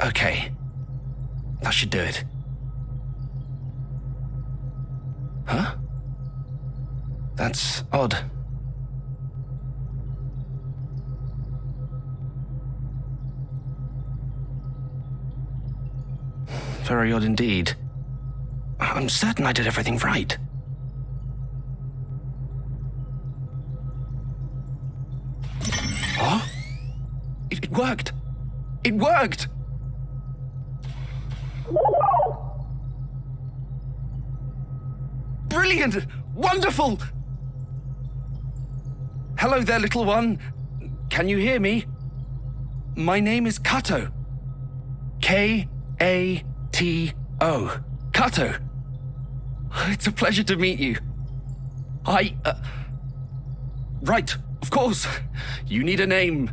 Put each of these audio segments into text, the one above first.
Okay. That should do it. Huh? That's odd. Very odd indeed. I'm certain I did everything right. What? It worked! It worked! Brilliant! Wonderful! Hello there, little one. Can you hear me? My name is Kato. K-A-T-O. Kato. It's a pleasure to meet you. Right, of course. You need a name.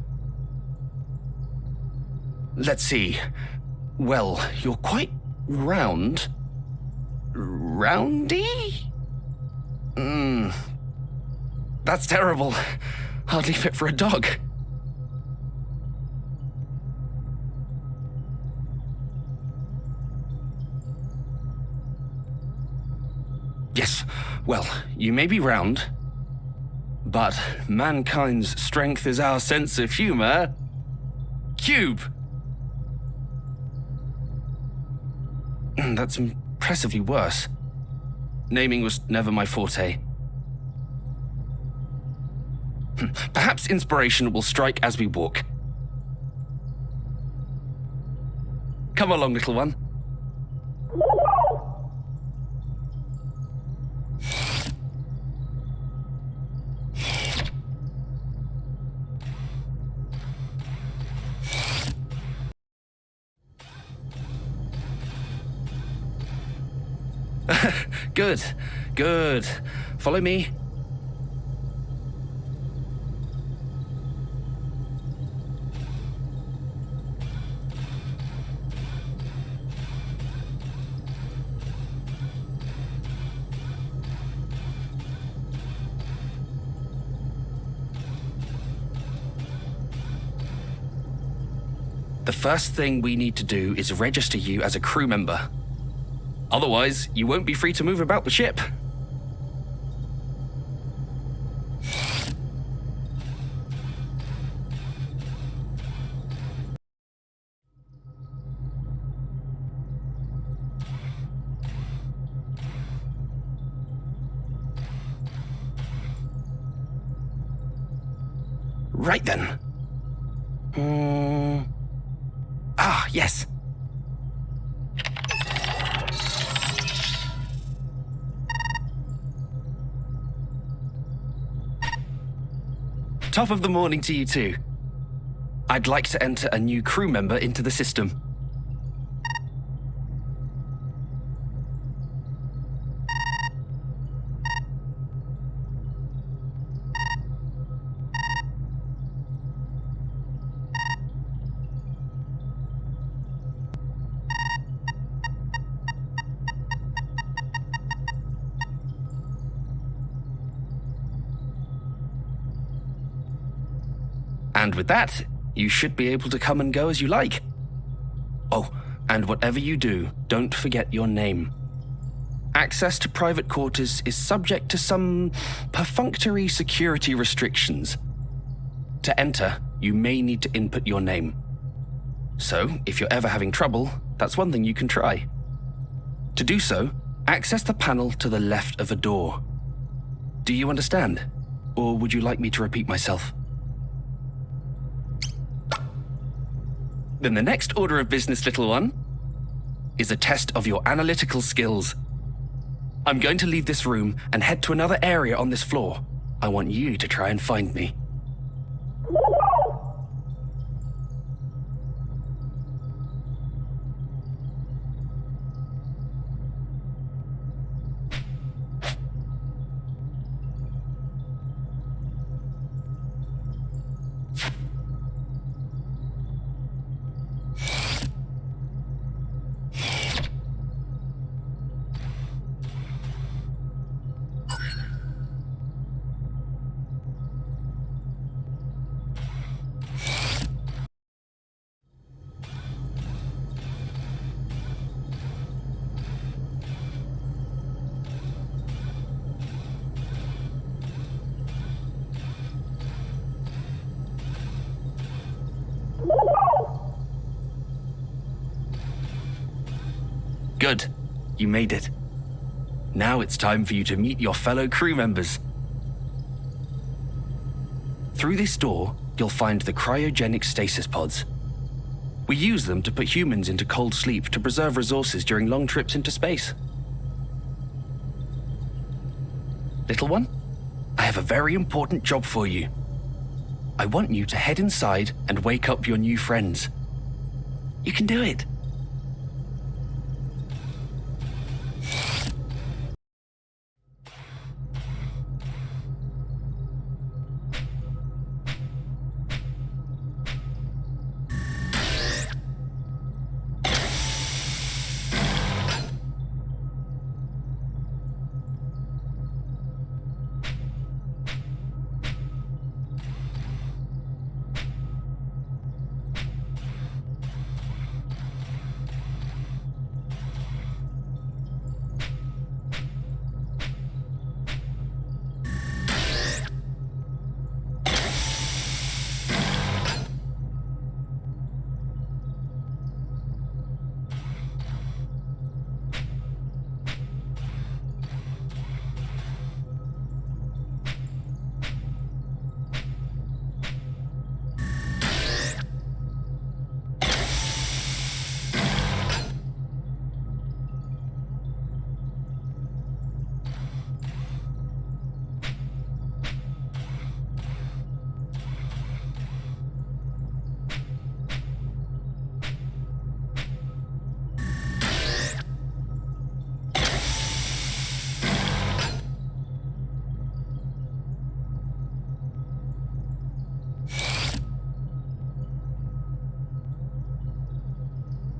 Let's see. Well, you're quite round. Roundy? That's terrible. Hardly fit for a dog. Yes, well, you may be round, but mankind's strength is our sense of humor. Cube. That's impressively worse. Naming was never my forte. Perhaps inspiration will strike as we walk. Come along, little one. Good, good. Follow me. The first thing we need to do is register you as a crew member. Otherwise, you won't be free to move about the ship. Right then. Yes. Top of the morning to you too. I'd like to enter a new crew member into the system. And with that, you should be able to come and go as you like. Oh, and whatever you do, don't forget your name. Access to private quarters is subject to some perfunctory security restrictions. To enter, you may need to input your name. So, if you're ever having trouble, that's one thing you can try. To do so, access the panel to the left of a door. Do you understand? Or would you like me to repeat myself? Then the next order of business, little one, is a test of your analytical skills. I'm going to leave this room and head to another area on this floor. I want you to try and find me. Good. You made it. Now it's time for you to meet your fellow crew members. Through this door, you'll find the cryogenic stasis pods. We use them to put humans into cold sleep to preserve resources during long trips into space. Little one, I have a very important job for you. I want you to head inside and wake up your new friends. You can do it.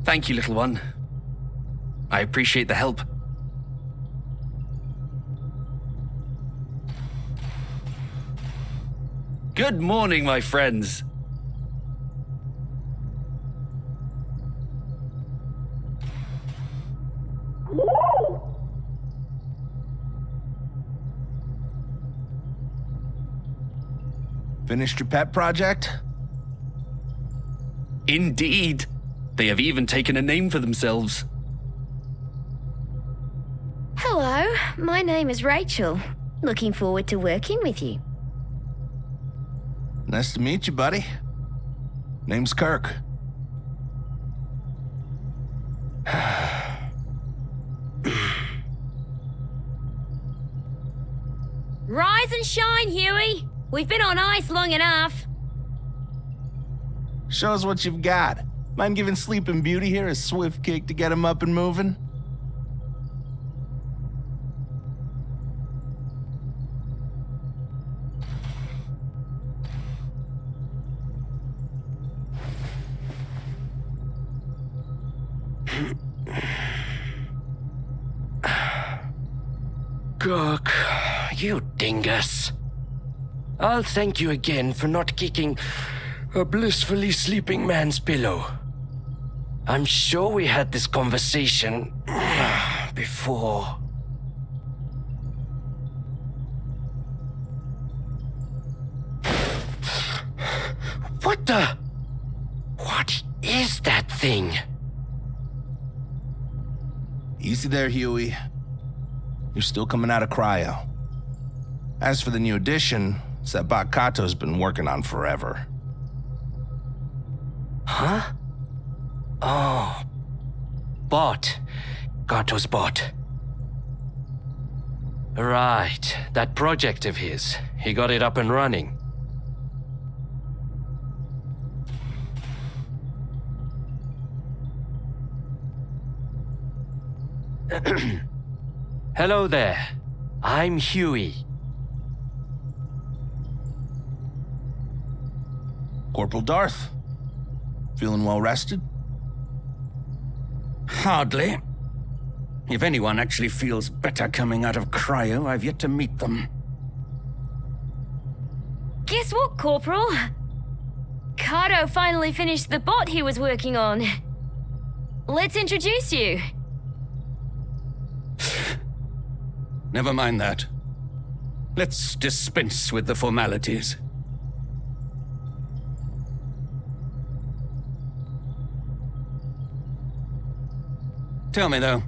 Thank you, little one. I appreciate the help. Good morning, my friends. Finished your pet project? Indeed. They have even taken a name for themselves. Hello, my name is Rachel. Looking forward to working with you. Nice to meet you, buddy. Name's Kirk. Rise and shine, Huey. We've been on ice long enough. Show us what you've got. Mind giving Sleeping Beauty here a swift kick to get him up and moving? Kirk, you dingus. I'll thank you again for not kicking a blissfully sleeping man's pillow. I'm sure we had this conversation before. What the? What is that thing? Easy there, Huey. You're still coming out of cryo. As for the new addition, it's that bot Kato's been working on forever. Huh? Oh. Bot. Kato's bot. Right. That project of his. He got it up and running. Hello there. I'm Huey. Corporal Darth. Feeling well rested? Hardly. If anyone actually feels better coming out of cryo, I've yet to meet them. Guess what, Corporal? Kato finally finished the bot he was working on. Let's introduce you. Never mind that. Let's dispense with the formalities. Tell me, though,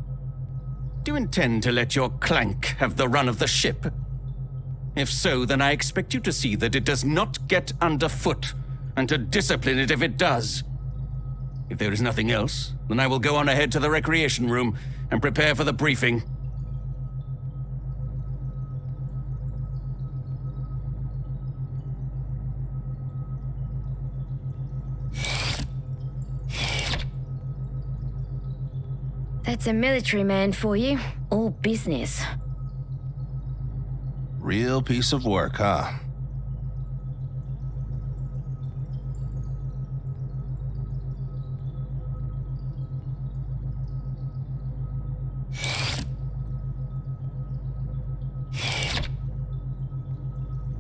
Do you intend to let your clank have the run of the ship? If so, then I expect you to see that it does not get underfoot, and to discipline it if it does. If there is nothing else, then I will go on ahead to the recreation room and prepare for the briefing. That's a military man for you. All business. Real piece of work, huh?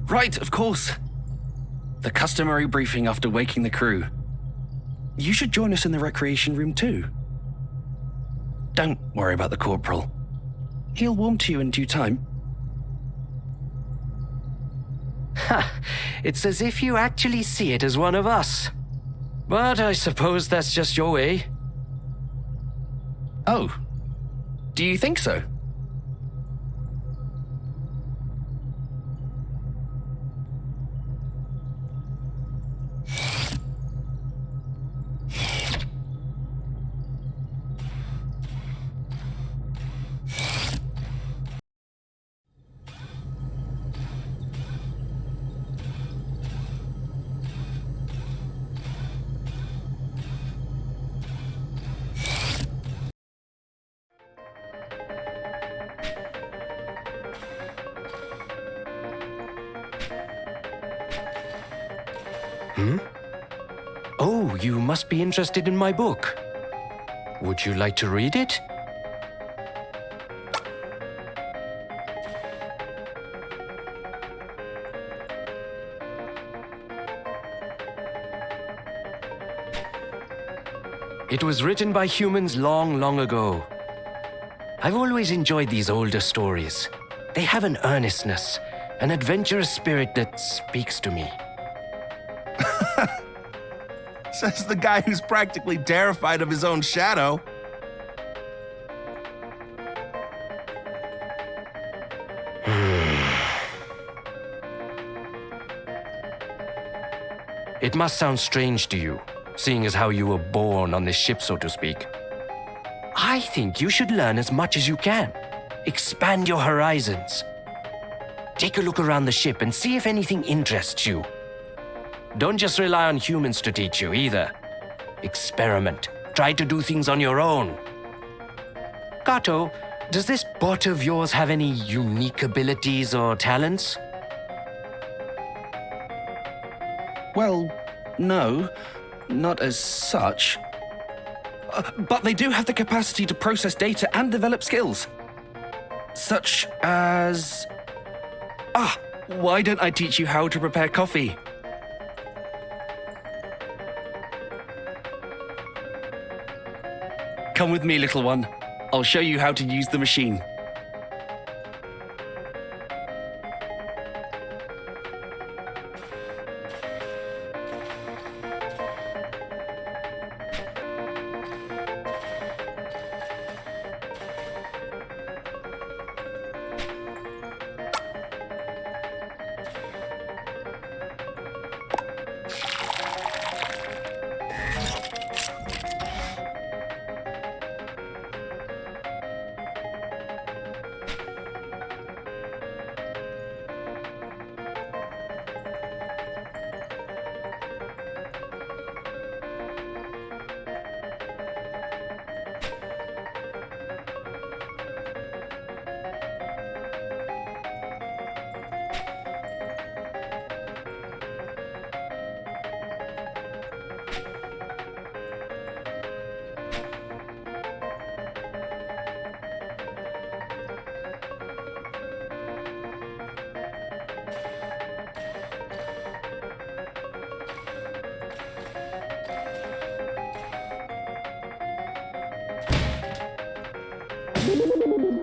Right, of course. The customary briefing after waking the crew. You should join us in the recreation room too. Don't worry about the corporal. He'll warm to you in due time. Ha! It's as if you actually see it as one of us. But I suppose that's just your way. Oh, do you think so? Oh, you must be interested in my book. Would you like to read it? It was written by humans long, long ago. I've always enjoyed these older stories. They have an earnestness, an adventurous spirit that speaks to me. Says the guy who's practically terrified of his own shadow. It must sound strange to you, seeing as how you were born on this ship, so to speak. I think you should learn as much as you can. Expand your horizons. Take a look around the ship and see if anything interests you. Don't just rely on humans to teach you either. Experiment. Try to do things on your own. Kato, does this bot of yours have any unique abilities or talents? Well, no, not as such. But they do have the capacity to process data and develop skills. Such as... why don't I teach you how to prepare coffee? Come with me, little one. I'll show you how to use the machine.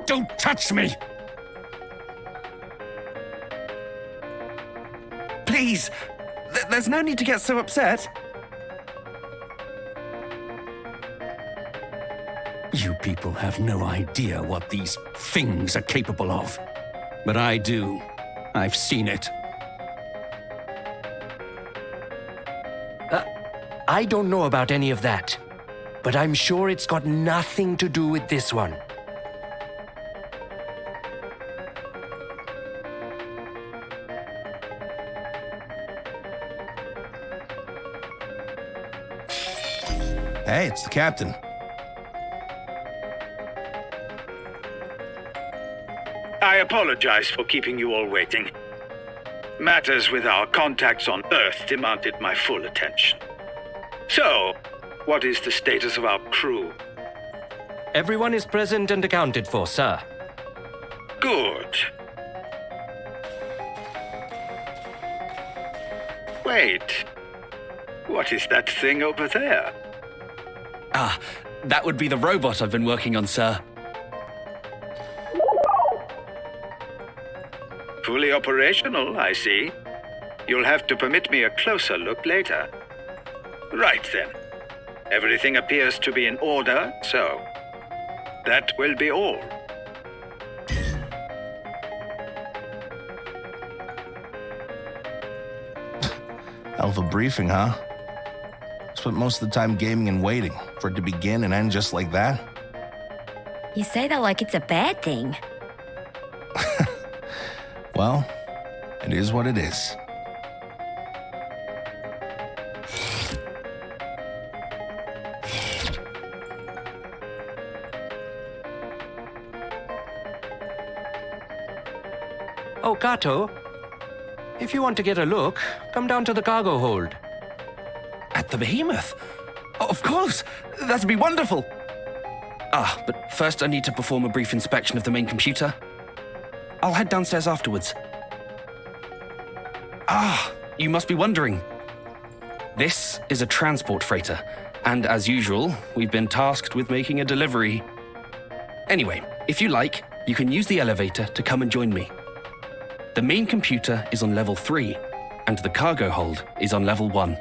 Don't touch me! Please! There's no need to get so upset. You people have no idea what these things are capable of. But I do. I've seen it. I don't know about any of that, but I'm sure it's got nothing to do with this one. Hey, it's the captain. I apologize for keeping you all waiting. Matters with our contacts on Earth demanded my full attention. So, what is the status of our crew? Everyone is present and accounted for, sir. Good. Wait. What is that thing over there? Ah, that would be the robot I've been working on, sir. Fully operational, I see. You'll have to permit me a closer look later. Right then. Everything appears to be in order, so that will be all. Hell of a briefing, huh? Spent most of the time gaming and waiting for it to begin and end just like that. You say that like it's a bad thing. Well, it is what it is. Oh, Kato. If you want to get a look, come down to the cargo hold. At the behemoth? Oh, of course! That'd be wonderful! Ah, but first I need to perform a brief inspection of the main computer. I'll head downstairs afterwards. Ah, you must be wondering. This is a transport freighter, and as usual, we've been tasked with making a delivery. Anyway, if you like, you can use the elevator to come and join me. The main computer is on level 3, and the cargo hold is on level 1.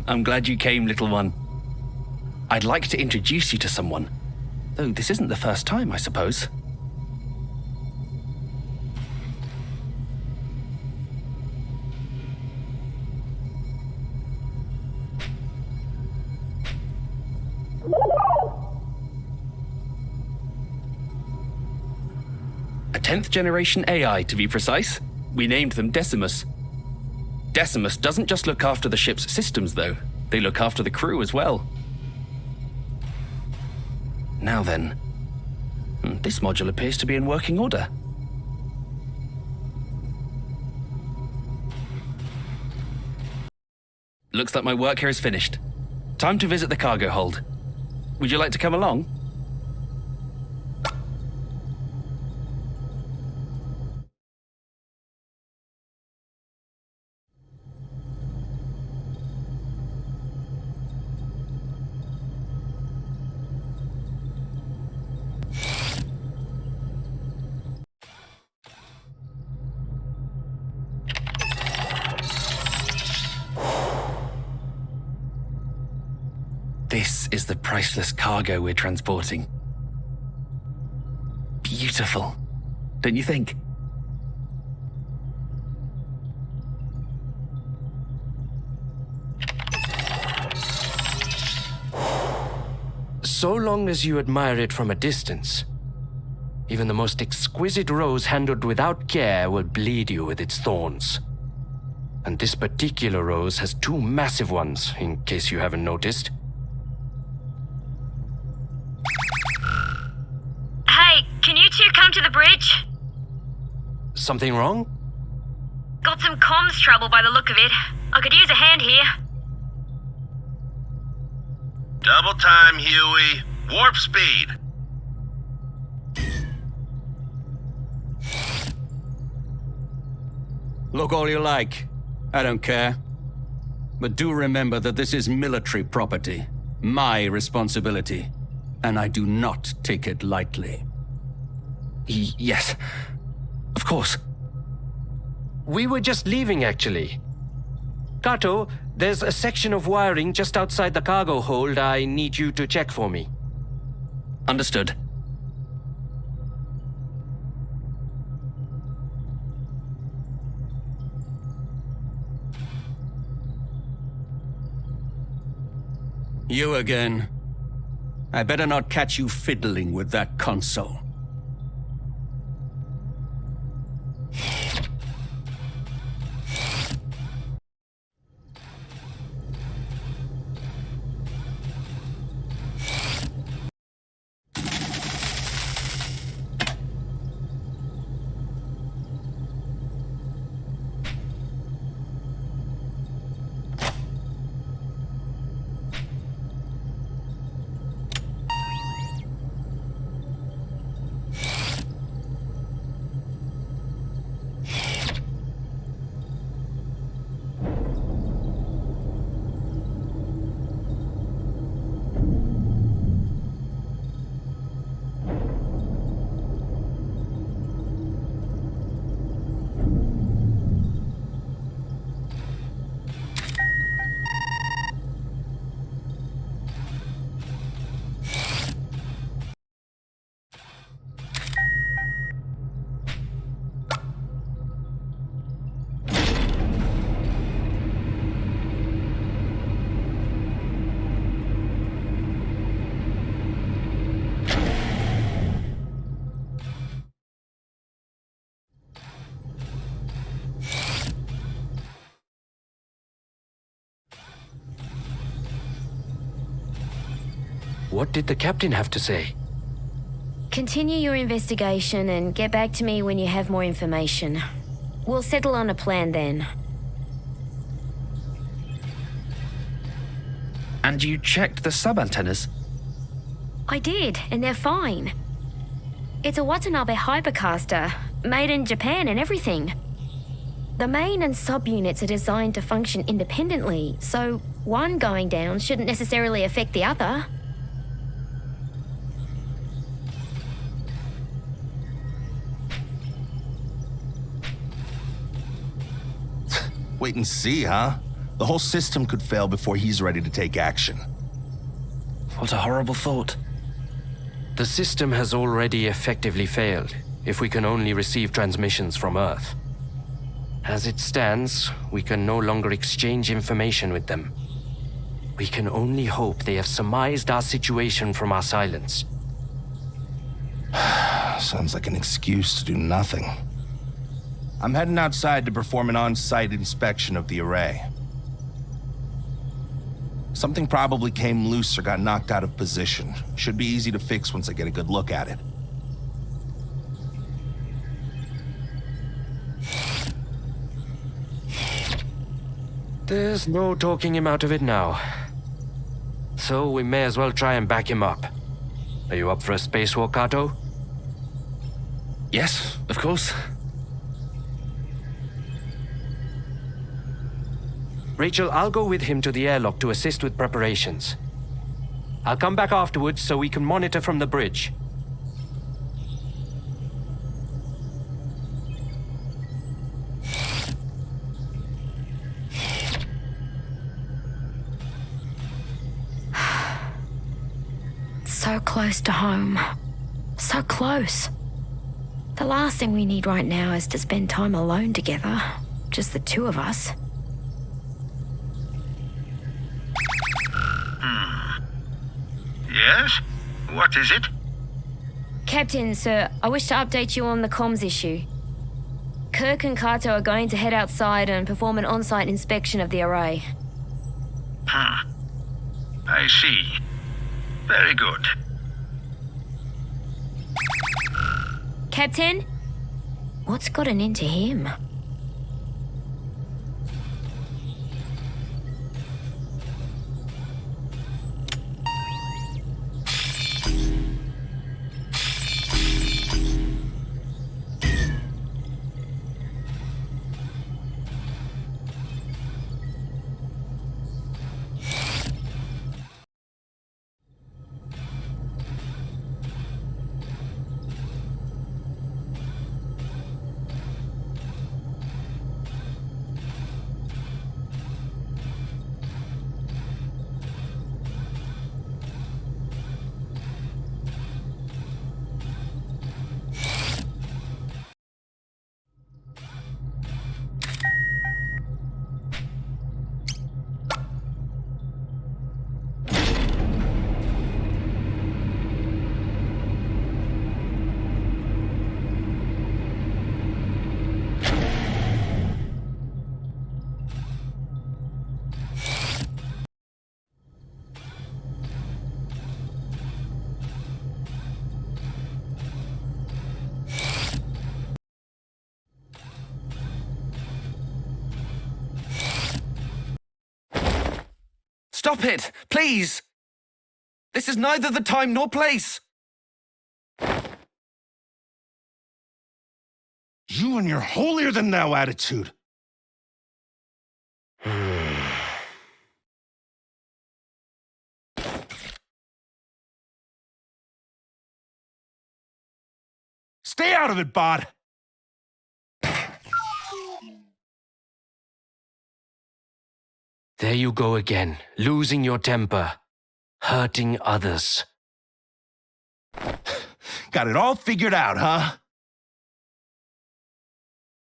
I'm glad you came, little one. I'd like to introduce you to someone, though this isn't the first time, I suppose. A 10th generation AI, to be precise. We named them Decimus. Decimus doesn't just look after the ship's systems, though. They look after the crew as well. Now then, this module appears to be in working order. Looks like my work here is finished. Time to visit the cargo hold. Would you like to come along? This is the priceless cargo we're transporting. beautiful, don't you think? So long as you admire it from a distance, even the most exquisite rose handled without care will bleed you with its thorns. And this particular rose has two massive ones, in case you haven't noticed. Hey, can you two come to the bridge? Something wrong? Got some comms trouble by the look of it. I could use a hand here. Double time, Huey. Warp speed. Look all you like. I don't care. But do remember that this is military property. My responsibility. And I do not take it lightly. Yes, of course. We were just leaving, actually. Kato, there's a section of wiring just outside the cargo hold I need you to check for me. Understood. You again. I better not catch you fiddling with that console. What did the captain have to say? Continue your investigation and get back to me when you have more information. We'll settle on a plan then. And you checked the sub-antennas? I did, and they're fine. It's a Watanabe hypercaster, made in Japan and everything. The main and sub-units are designed to function independently, so one going down shouldn't necessarily affect the other. Wait and see, huh? The whole system could fail before he's ready to take action. What a horrible thought. The system has already effectively failed, if we can only receive transmissions from Earth. As it stands, we can no longer exchange information with them. We can only hope they have surmised our situation from our silence. Sounds like an excuse to do nothing. I'm heading outside to perform an on-site inspection of the array. Something probably came loose or got knocked out of position. Should be easy to fix once I get a good look at it. There's no talking him out of it now. So we may as well try and back him up. Are you up for a spacewalk, Kato? Yes, of course. Rachel, I'll go with him to the airlock to assist with preparations. I'll come back afterwards so we can monitor from the bridge. So close to home. So close. The last thing we need right now is to spend time alone together. Just the two of us. Yes? What is it? Captain, sir, I wish to update you on the comms issue. Kirk and Kato are going to head outside and perform an on-site inspection of the array. I see. Very good. Captain? What's gotten into him? Stop it, please! This is neither the time nor place! You and your holier-than-thou attitude. Stay out of it, Bod. There you go again, losing your temper, hurting others. Got it all figured out, huh?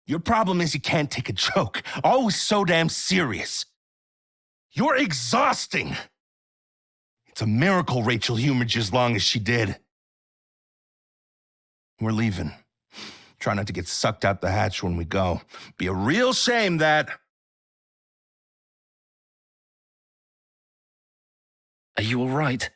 Your problem is you can't take a joke. Always so damn serious. You're exhausting. It's a miracle Rachel humored you as long as she did. We're leaving. Try not to get sucked out the hatch when we go. Be a real shame that... Are you all right?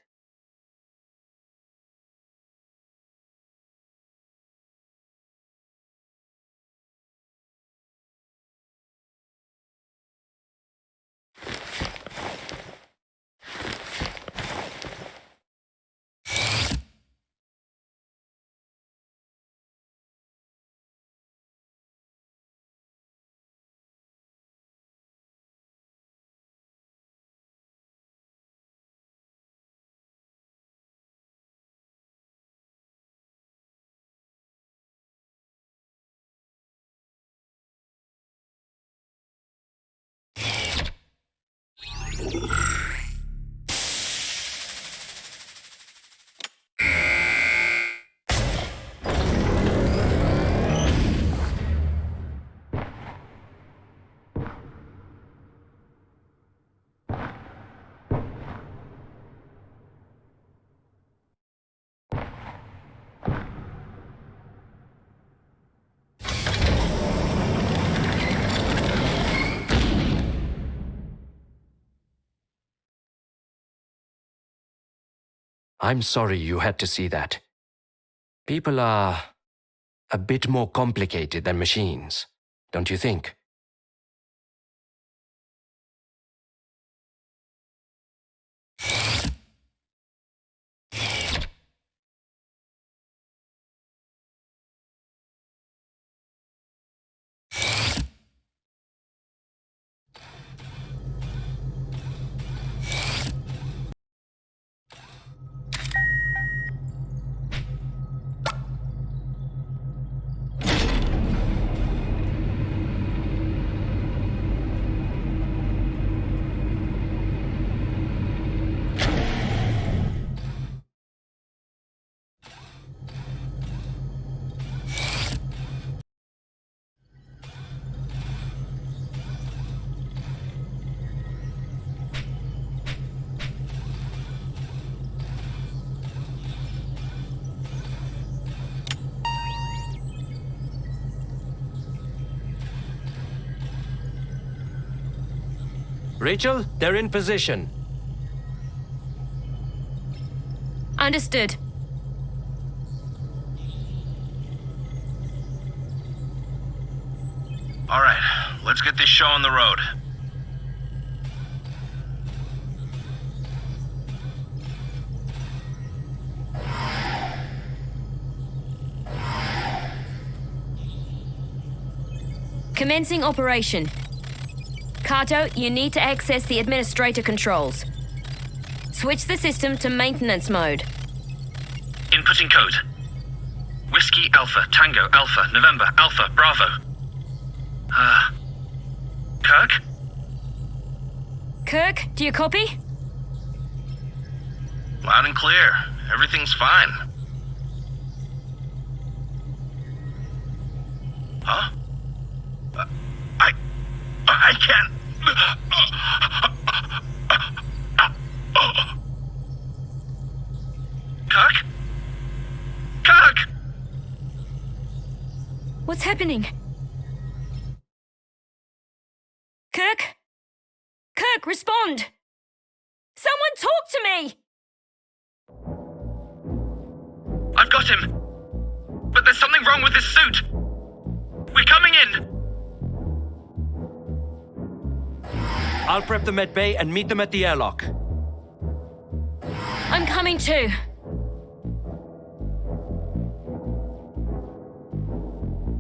I'm sorry you had to see that. People are a bit more complicated than machines, don't you think? Rachel, they're in position. Understood. All right, let's get this show on the road. Commencing operation. Kato, you need to access the administrator controls. Switch the system to maintenance mode. Inputting code. Whiskey Alpha Tango Alpha November Alpha Bravo. Kirk? Kirk, do you copy? Loud and clear. Everything's fine. Huh? I can't. Kirk? Kirk! What's happening? Kirk? Kirk, respond! Someone talk to me! I've got him. But there's something wrong with this suit. We're coming in. I'll prep them at bay and meet them at the airlock. I'm coming too.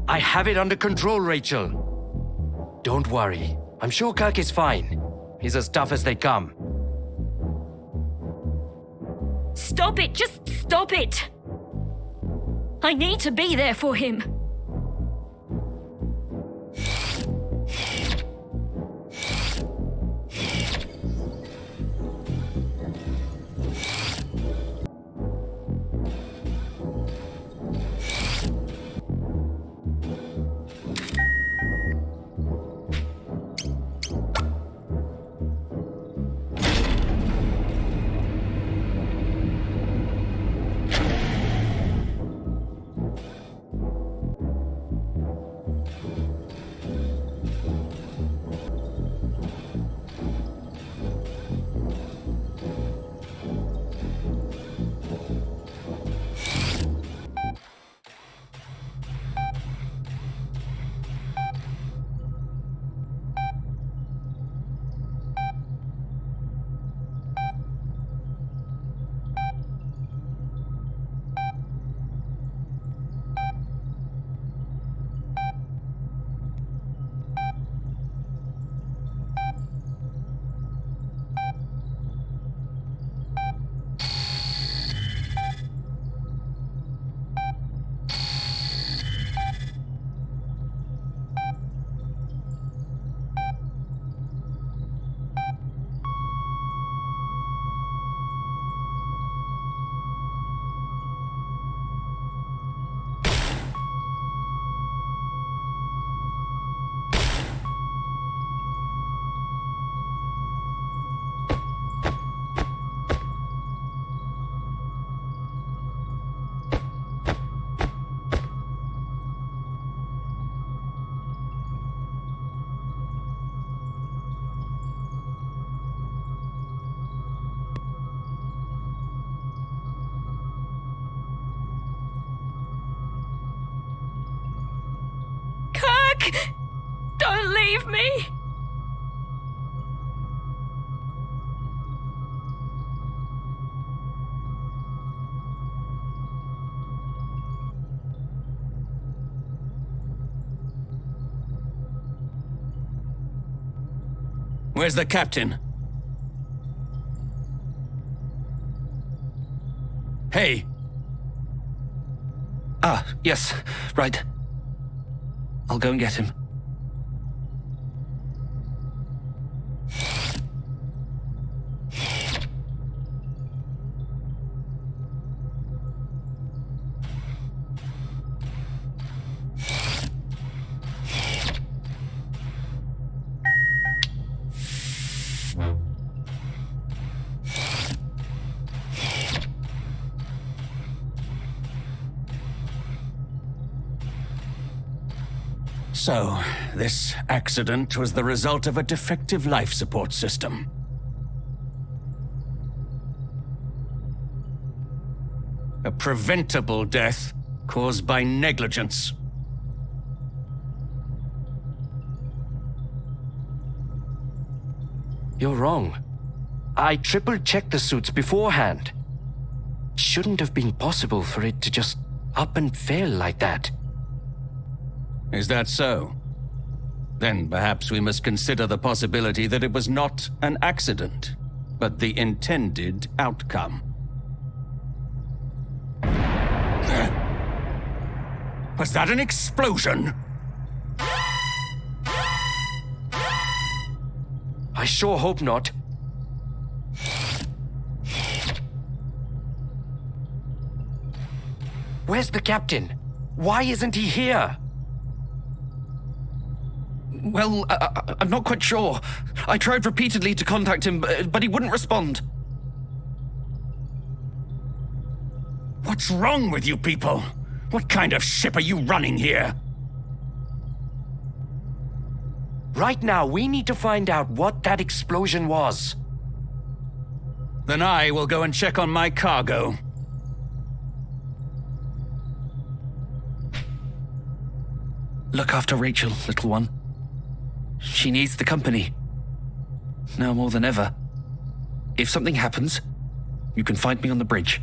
I have it under control, Rachel. Don't worry. I'm sure Kirk is fine. He's as tough as they come. Stop it! Just stop it! I need to be there for him. Don't leave me! Where's the captain? Hey! Ah, yes, right. I'll go and get him. So, this accident was the result of a defective life support system. A preventable death caused by negligence. You're wrong. I triple-checked the suits beforehand. Shouldn't have been possible for it to just up and fail like that. Is that so? Then perhaps we must consider the possibility that it was not an accident, but the intended outcome. Was that an explosion? I sure hope not. Where's the captain? Why isn't he here? Well, I'm not quite sure. I tried repeatedly to contact him, but he wouldn't respond. What's wrong with you people? What kind of ship are you running here? Right now, we need to find out what that explosion was. Then I will go and check on my cargo. Look after Rachel, little one. She needs the company. Now more than ever. If something happens, you can find me on the bridge.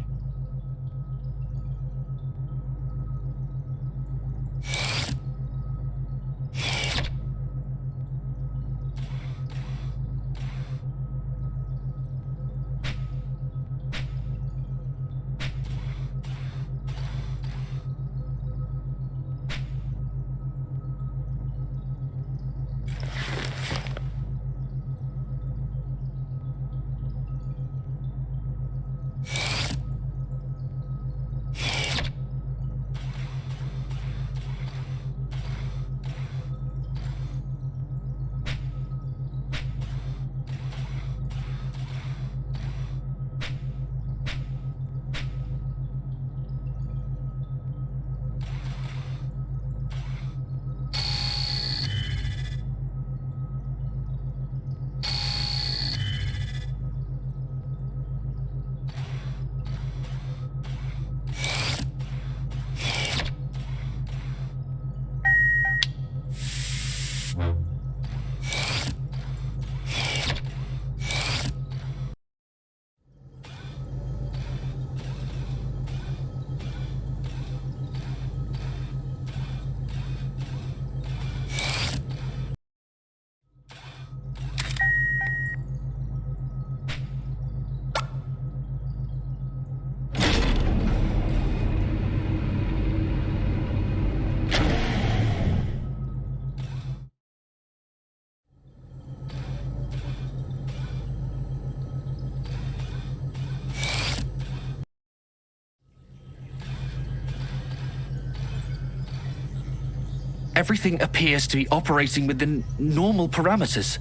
Everything appears to be operating within normal parameters.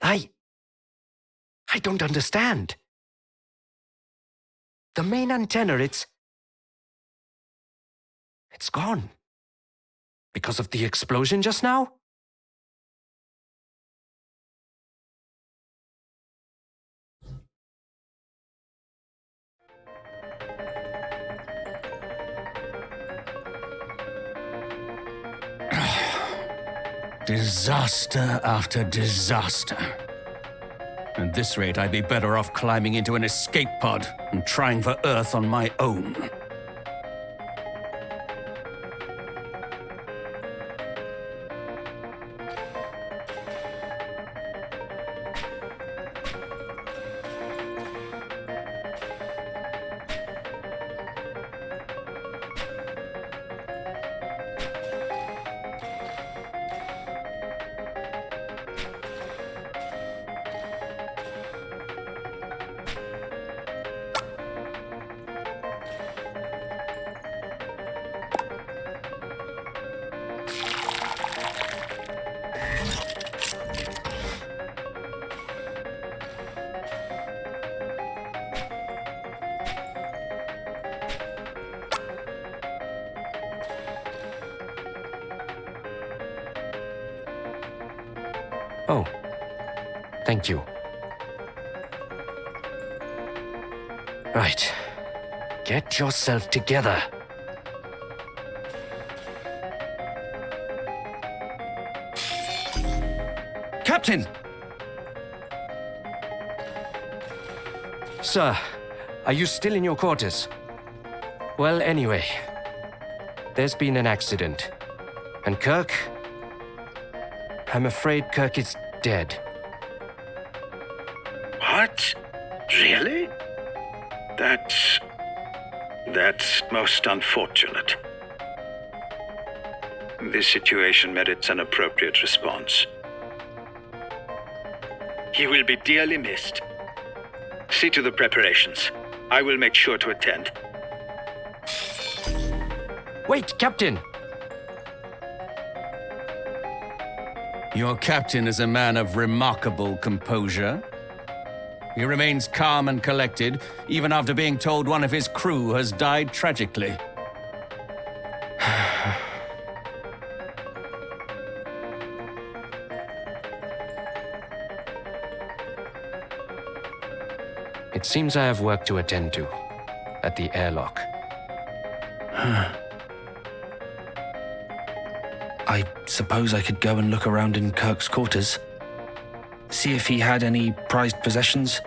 I don't understand. The main antenna, it's gone. Because of the explosion just now? Disaster after disaster. At this rate, I'd be better off climbing into an escape pod and trying for Earth on my own. Oh, thank you. Right. Get yourself together. Captain! Sir, are you still in your quarters? Well, anyway, there's been an accident. And Kirk? I'm afraid Kirk is dead. What? Really? That's most unfortunate. This situation merits an appropriate response. He will be dearly missed. See to the preparations. I will make sure to attend. Wait, Captain! Your captain is a man of remarkable composure. He remains calm and collected, even after being told one of his crew has died tragically. It seems I have work to attend to at the airlock. I suppose I could go and look around in Kirk's quarters. See if he had any prized possessions.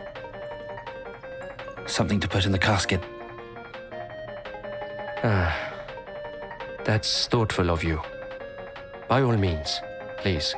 Something to put in the casket. That's thoughtful of you. By all means, please.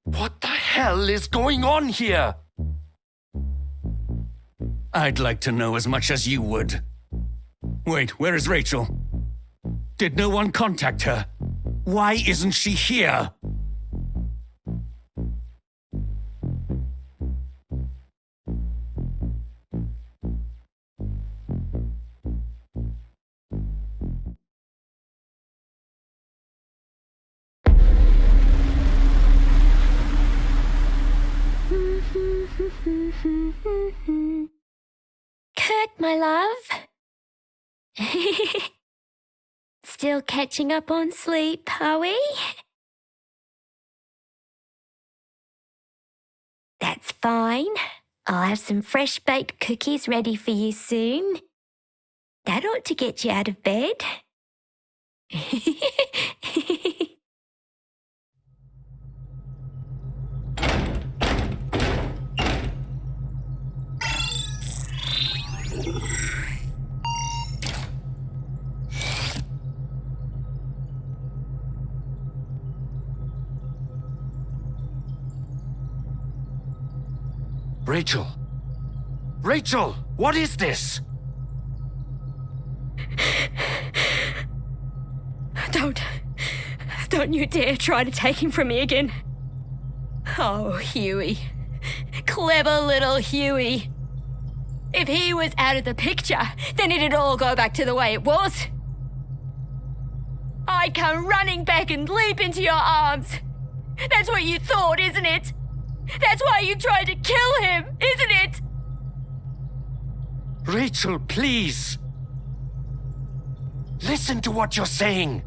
What the hell is going on here? I'd like to know as much as you would. Wait, where is Rachel? Did no one contact her? Why isn't she here? Kirk, my love. Still catching up on sleep, are we? That's fine. I'll have some fresh baked cookies ready for you soon. That ought to get you out of bed. Rachel! Rachel! What is this? Don't you dare try to take him from me again. Oh, Huey. Clever little Huey. If he was out of the picture, then it'd all go back to the way it was. I'd come running back and leap into your arms. That's what you thought, isn't it? That's why you tried to kill him, isn't it? Rachel, please! Listen to what you're saying!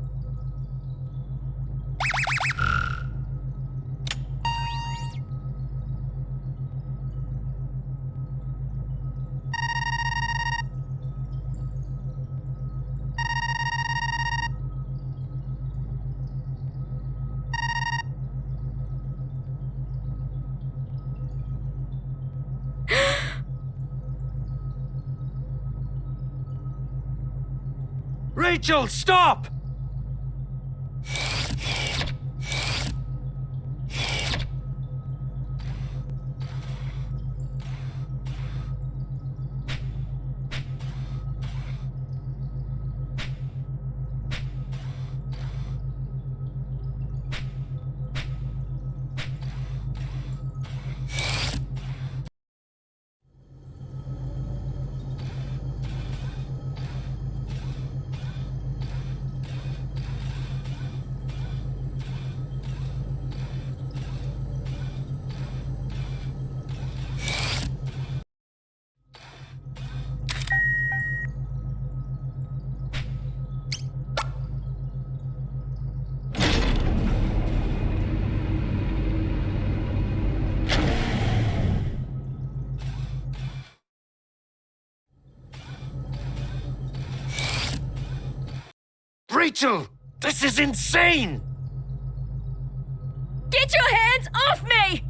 Rachel, stop! Rachel! This is insane! Get your hands off me!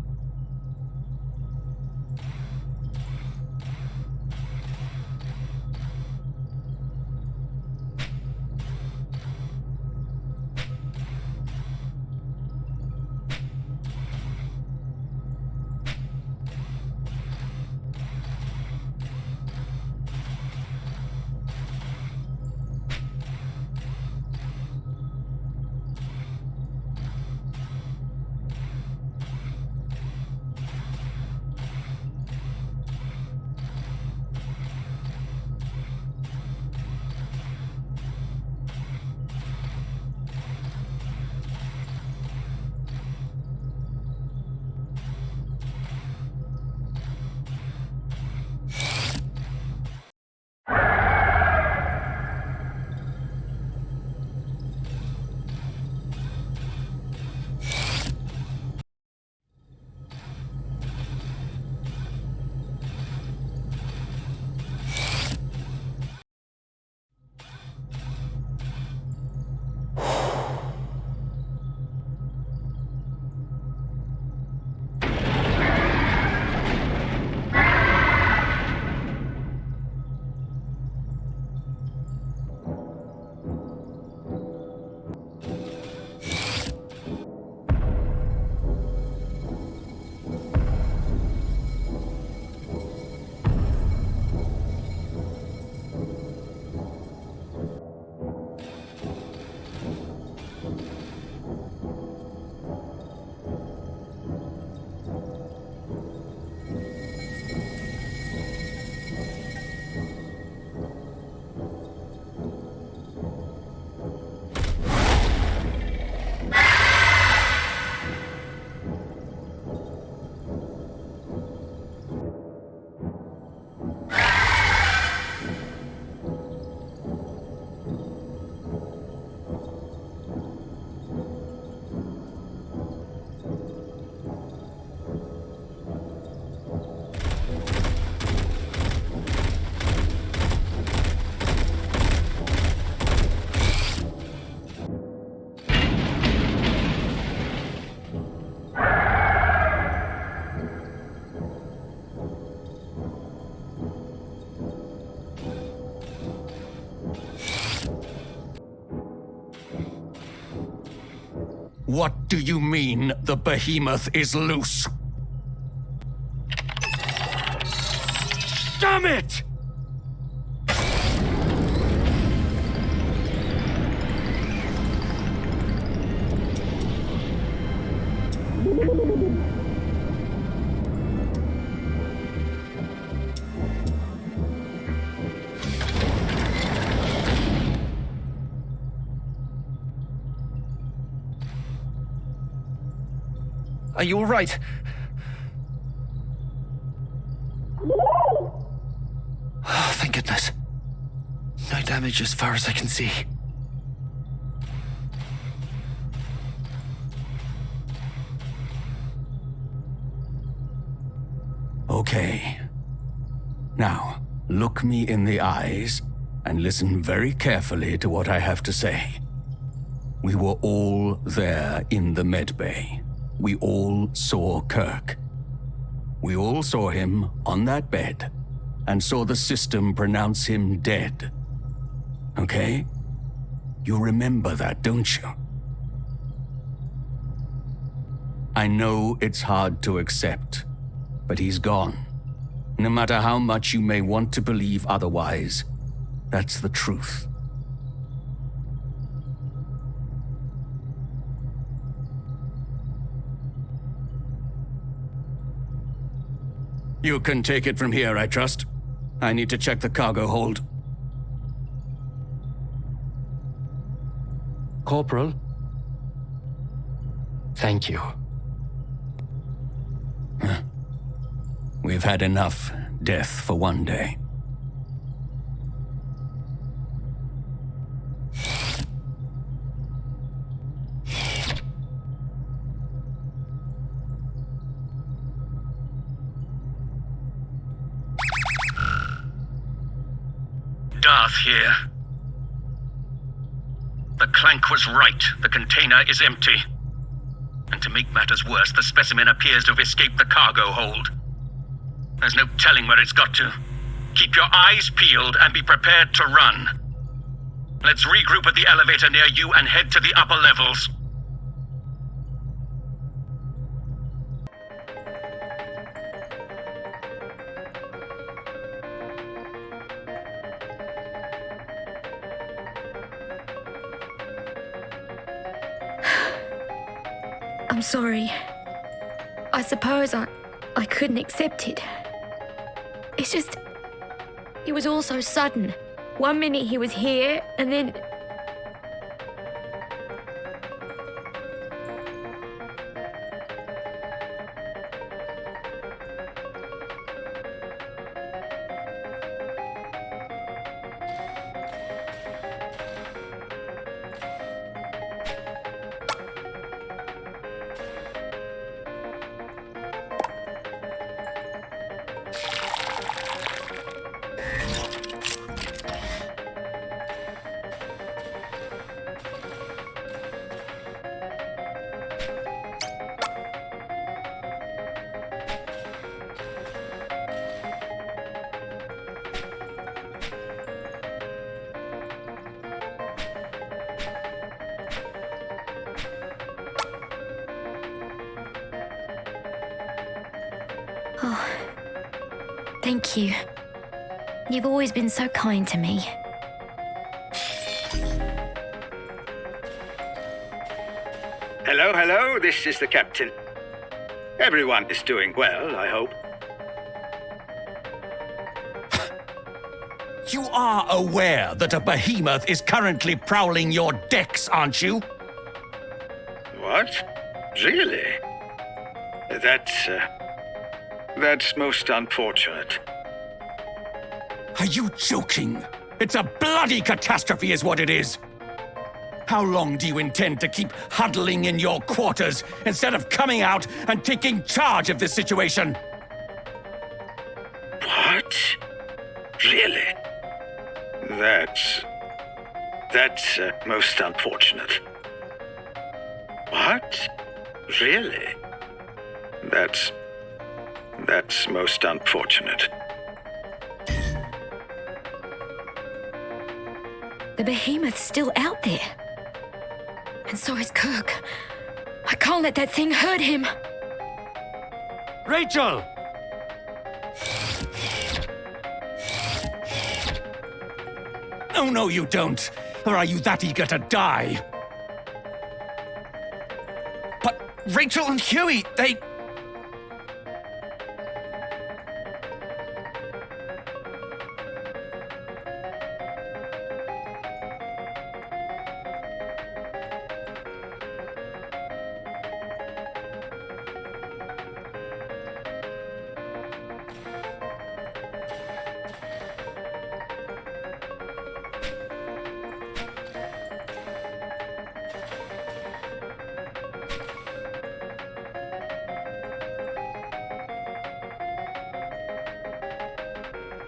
What do you mean the behemoth is loose? Damn it! Are you all right? Oh, thank goodness. No damage as far as I can see. Okay. Now, look me in the eyes and listen very carefully to what I have to say. We were all there in the medbay. We all saw Kirk. We all saw him on that bed and saw the system pronounce him dead. Okay? You remember that, don't you? I know it's hard to accept, but he's gone. No matter how much you may want to believe otherwise, that's the truth. You can take it from here, I trust. I need to check the cargo hold. Corporal? Thank you. We've had enough death for one day. Darth here. The clank was right. The container is empty. And to make matters worse, the specimen appears to have escaped the cargo hold. There's no telling where it's got to. Keep your eyes peeled and be prepared to run. Let's regroup at the elevator near you and head to the upper levels. I'm sorry. I suppose I couldn't accept it. It's just... It was all so sudden. One minute he was here, and then... Oh, thank you. You've always been so kind to me. Hello, hello, this is the captain. Everyone is doing well, I hope. You are aware that a behemoth is currently prowling your decks, aren't you? What? Really? That's most unfortunate. Are you joking? It's a bloody catastrophe is what it is. How long do you intend to keep huddling in your quarters instead of coming out and taking charge of this situation? What? Really? That's most unfortunate. What? Really? That's most unfortunate. The behemoth's still out there. And so is Kirk. I can't let that thing hurt him. Rachel! Oh, no, you don't. Or are you that eager to die? But Rachel and Huey, they...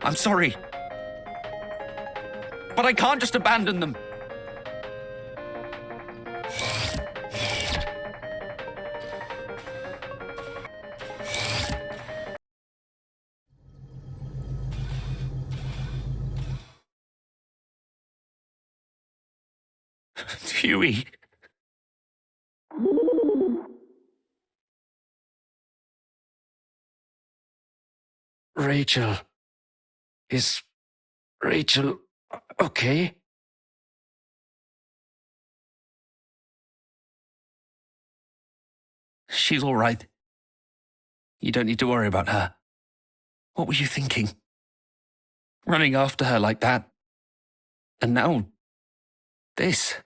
I'm sorry. But I can't just abandon them. Huey. Rachel. Is Rachel okay? She's all right. You don't need to worry about her. What were you thinking? Running after her like that. And now, this.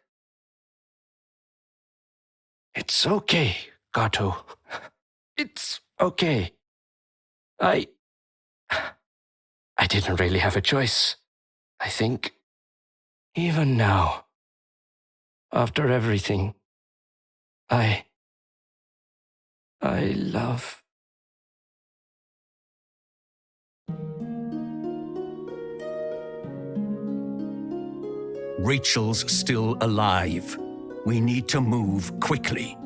It's okay, Gato. It's okay. I didn't really have a choice, I think. Even now, after everything, I love... Rachel's still alive. We need to move quickly.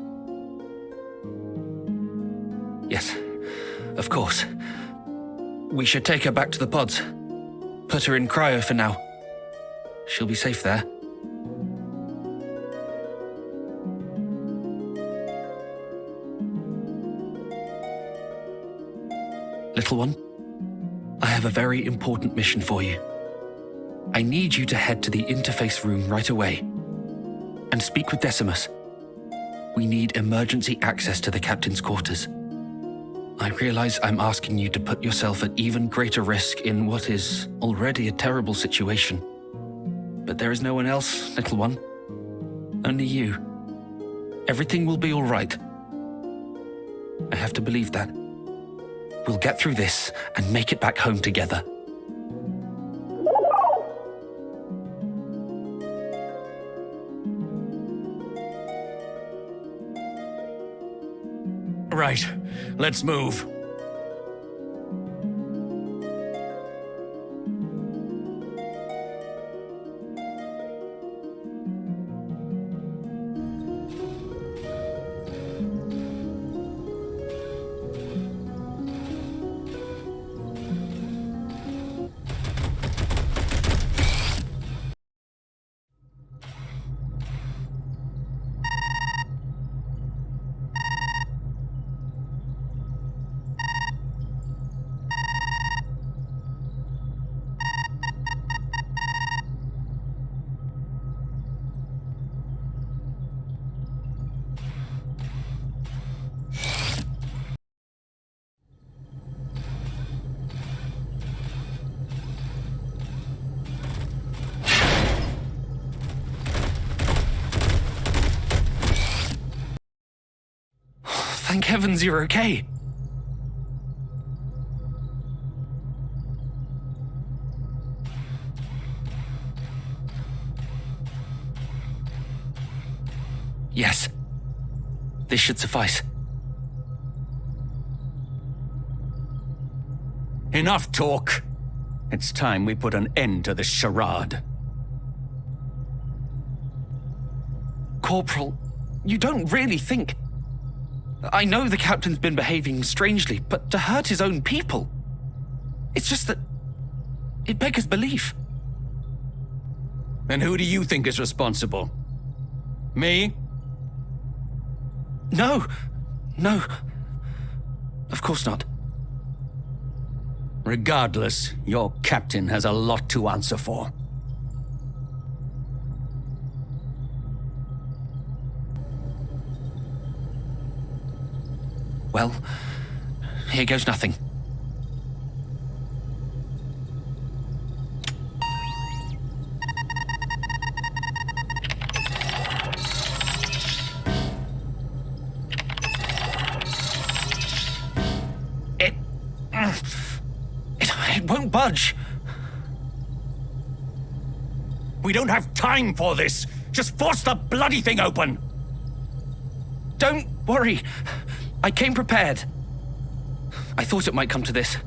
Yes, of course. We should take her back to the pods. Put her in cryo for now. She'll be safe there. Little one, I have a very important mission for you. I need you to head to the interface room right away and speak with Decimus. We need emergency access to the captain's quarters. I realize I'm asking you to put yourself at even greater risk in what is already a terrible situation. But there is no one else, little one. Only you. Everything will be all right. I have to believe that. We'll get through this and make it back home together. Right, let's move. Thank heavens you're okay. Yes. This should suffice. Enough talk. It's time we put an end to this charade. Corporal, you don't really think... I know the captain's been behaving strangely, but to hurt his own people... It's just that... it beggars belief. Then who do you think is responsible? Me? No. No. Of course not. Regardless, your captain has a lot to answer for. Well, here goes nothing. It won't budge. We don't have time for this. Just force the bloody thing open. Don't worry. I came prepared. I thought it might come to this.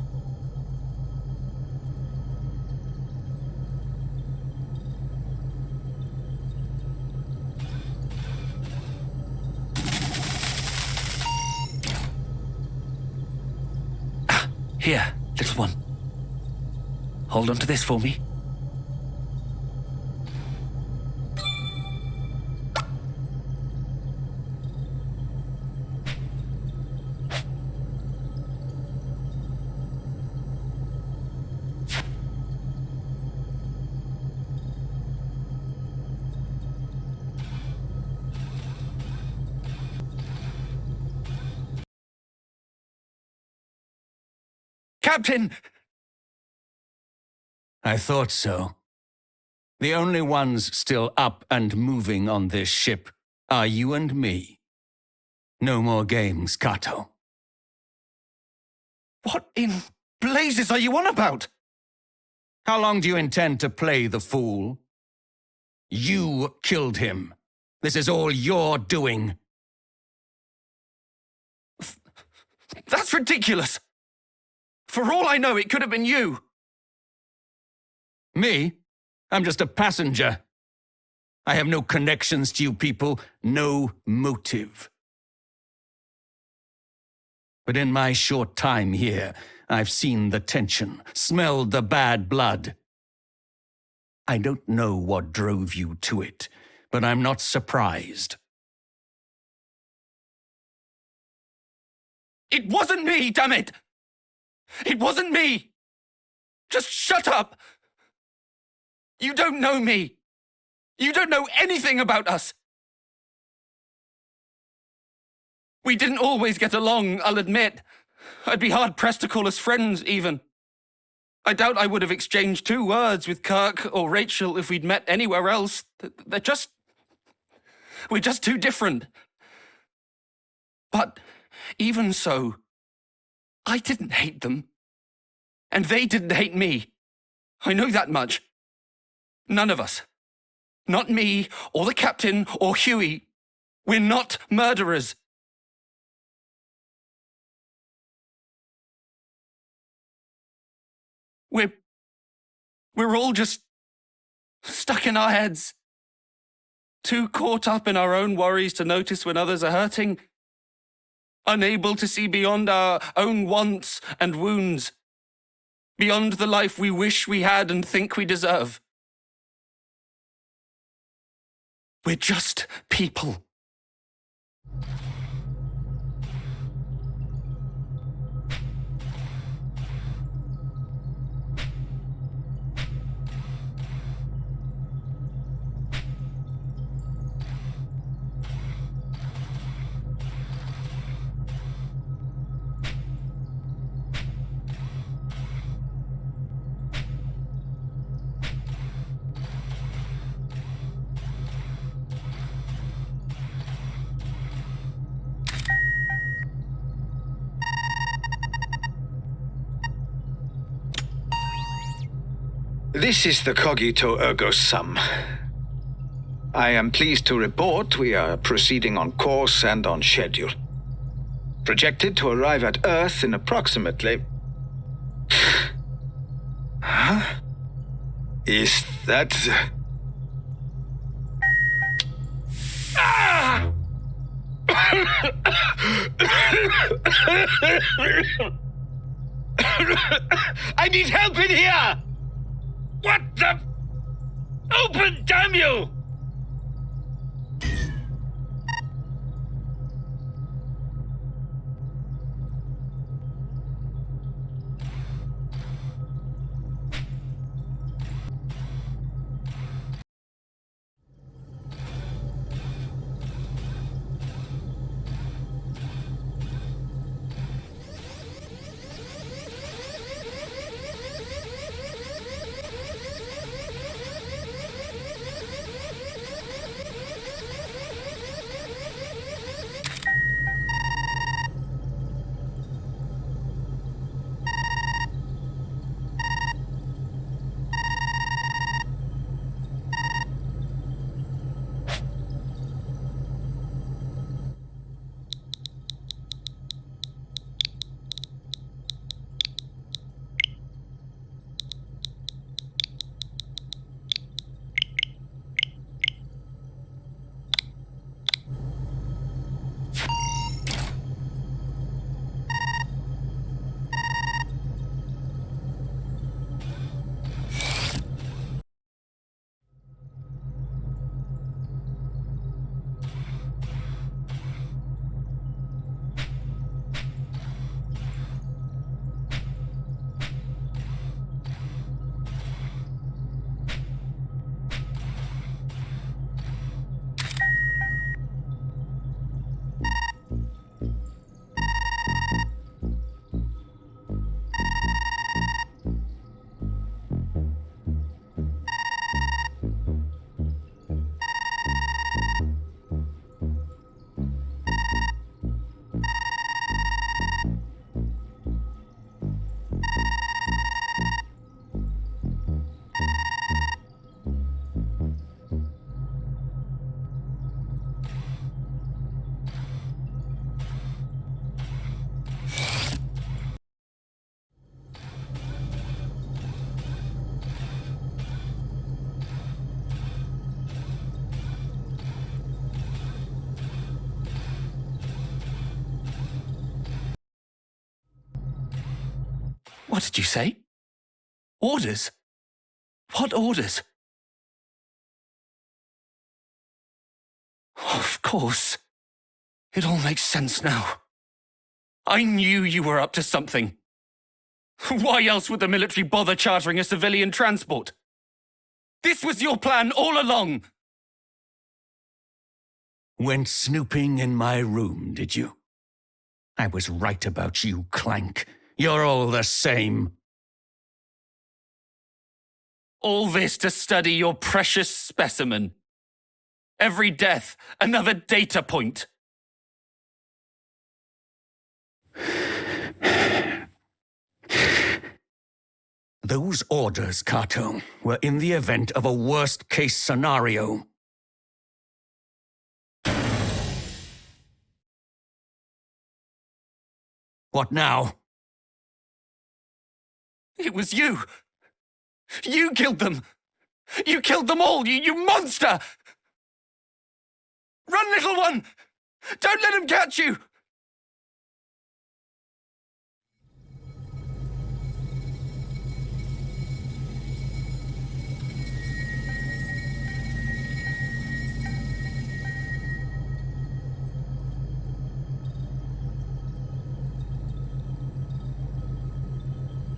Here, little one. Hold on to this for me. Captain! I thought so. The only ones still up and moving on this ship are you and me. No more games, Kato. What in blazes are you on about? How long do you intend to play the fool? You killed him. This is all your doing. That's ridiculous. For all I know, it could have been you. Me? I'm just a passenger. I have no connections to you people, no motive. But in my short time here, I've seen the tension, smelled the bad blood. I don't know what drove you to it, but I'm not surprised. It wasn't me, damn it! It wasn't me! Just shut up! You don't know me! You don't know anything about us! We didn't always get along, I'll admit. I'd be hard-pressed to call us friends, even. I doubt I would have exchanged 2 words with Kirk or Rachel if we'd met anywhere else. We're just too different. But even so, I didn't hate them. And they didn't hate me. I know that much. None of us. Not me, or the captain, or Huey. We're not murderers. We're all just stuck in our heads. Too caught up in our own worries to notice when others are hurting. Unable to see beyond our own wants and wounds. Beyond the life we wish we had and think we deserve. We're just people. This is the Cogito Ergo Sum. I am pleased to report we are proceeding on course and on schedule. Projected to arrive at Earth in approximately... Huh? Is that... Ah! I need help in here! What the... Open, damn you! What did you say? Orders? What orders? Of course. It all makes sense now. I knew you were up to something. Why else would the military bother chartering a civilian transport? This was your plan all along! Went snooping in my room, did you? I was right about you, Clank. You're all the same. All this to study your precious specimen. Every death, another data point. Those orders, Kato, were in the event of a worst-case scenario. What now? It was you. You killed them. You killed them all, you monster! Run, little one! Don't let him catch you!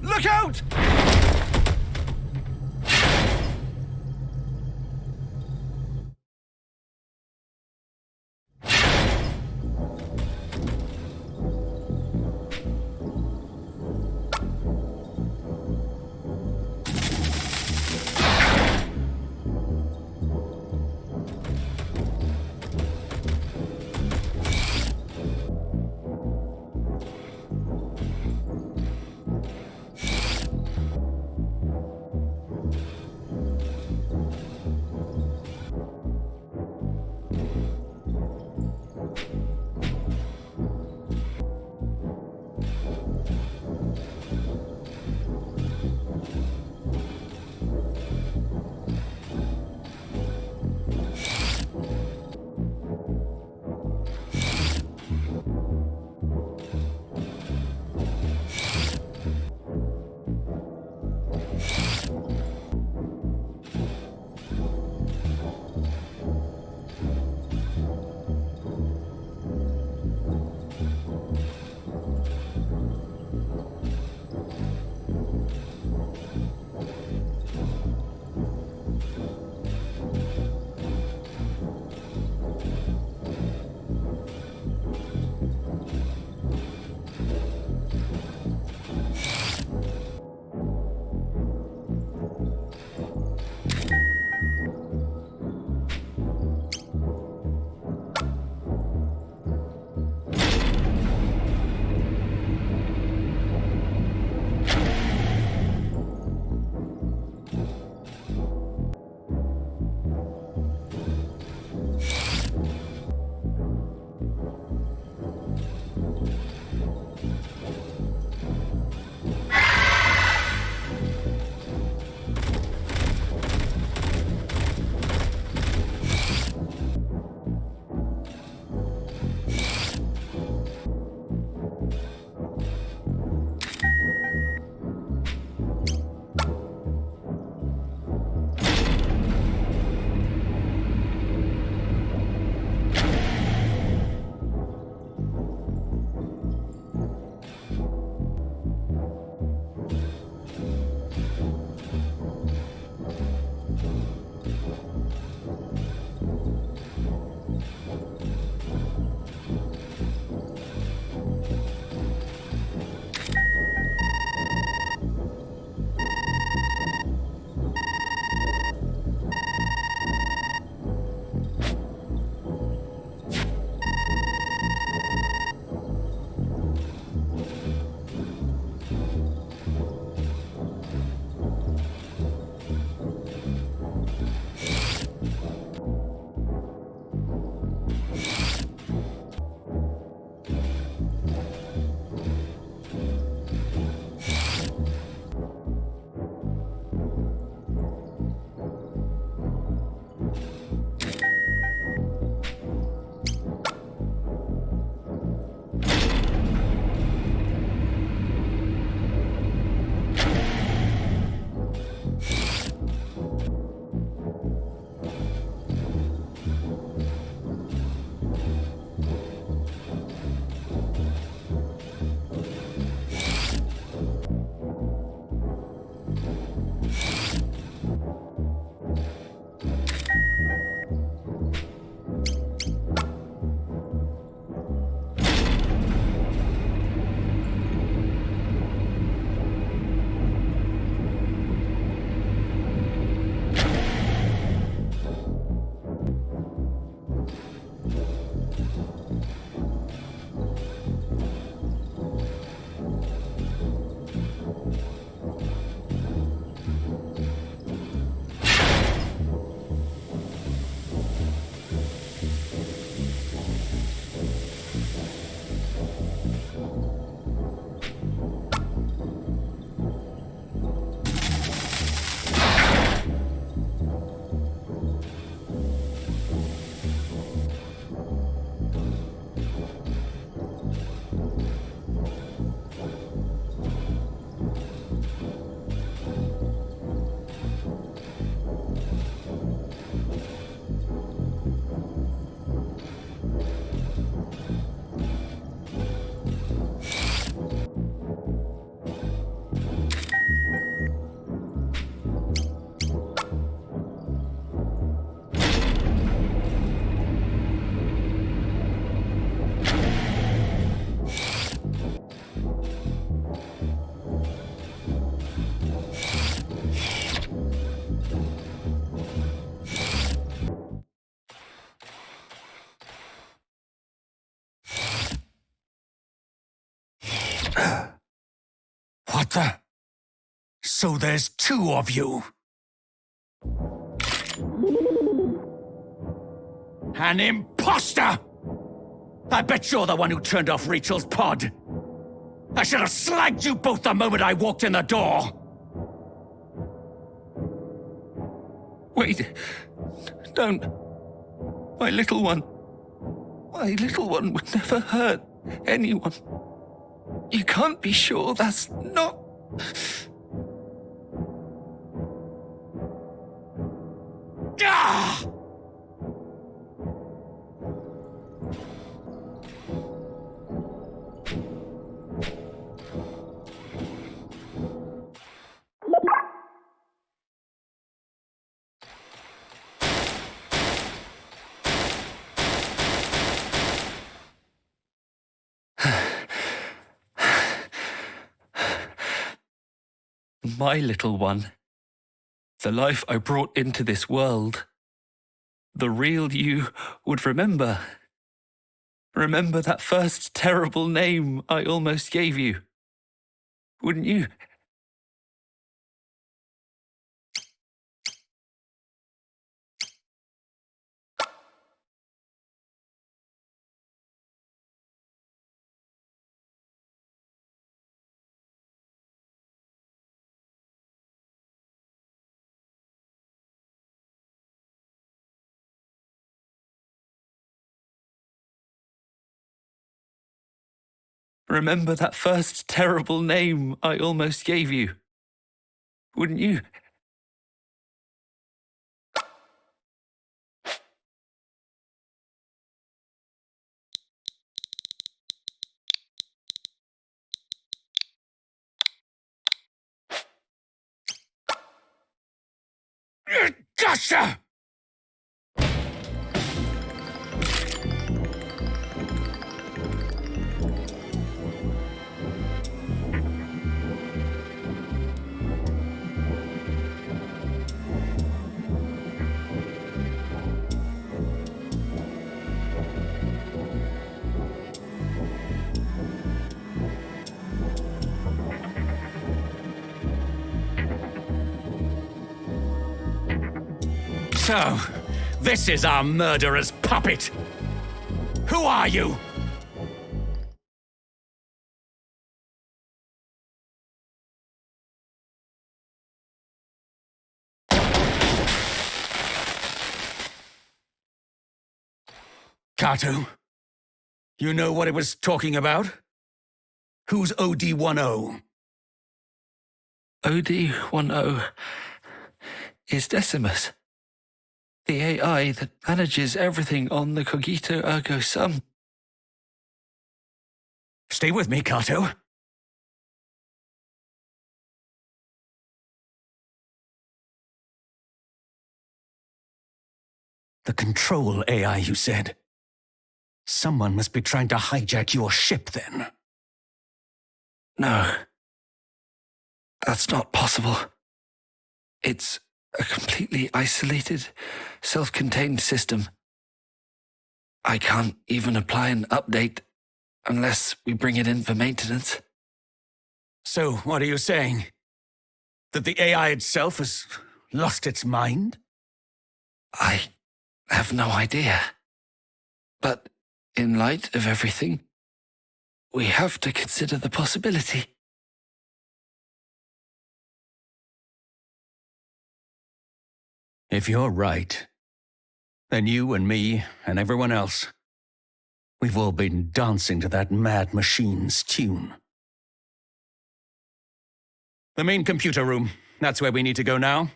Look out! What the? So there's two of you. An imposter! I bet you're the one who turned off Rachel's pod. I should have slagged you both the moment I walked in the door. Wait. Don't. My little one. My little one would never hurt anyone. You can't be sure that's not... Ah! My little one. The life I brought into this world. The real you would remember. Remember that first terrible name I almost gave you. Wouldn't you? Remember that first terrible name I almost gave you. Wouldn't you? Gotcha! So, this is our murderer's puppet. Who are you? Kato, you know what it was talking about? Who's OD10? OD10 is Decimus. The AI that manages everything on the Cogito Ergo Sum. Stay with me, Kato. The control AI, you said. Someone must be trying to hijack your ship, then. No. That's not possible. It's a completely isolated, self-contained system. I can't even apply an update unless we bring it in for maintenance. So, what are you saying? That the AI itself has lost its mind? I have no idea. But in light of everything, we have to consider the possibility. If you're right, then you and me and everyone else, we've all been dancing to that mad machine's tune. The main computer room, that's where we need to go now.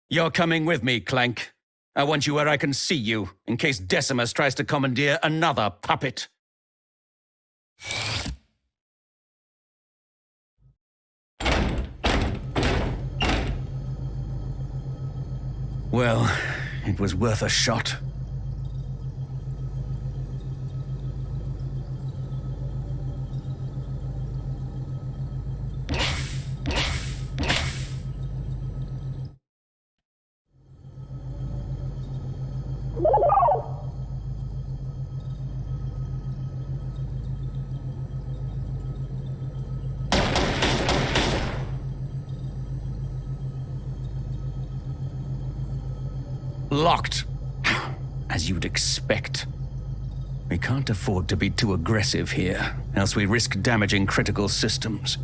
You're coming with me, Clank. I want you where I can see you, in case Decimus tries to commandeer another puppet. Well, it was worth a shot. locked. As you'd expect. We can't afford to be too aggressive here, else we risk damaging critical systems.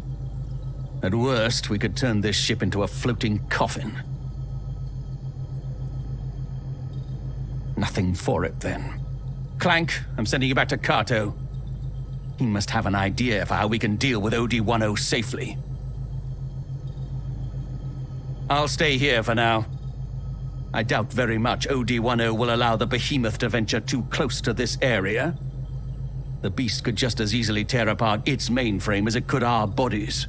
At worst, we could turn this ship into a floating coffin. Nothing for it, then. Clank, I'm sending you back to Kato. He must have an idea for how we can deal with OD-10 safely. I'll stay here for now. I doubt very much OD-10 will allow the behemoth to venture too close to this area. The beast could just as easily tear apart its mainframe as it could our bodies.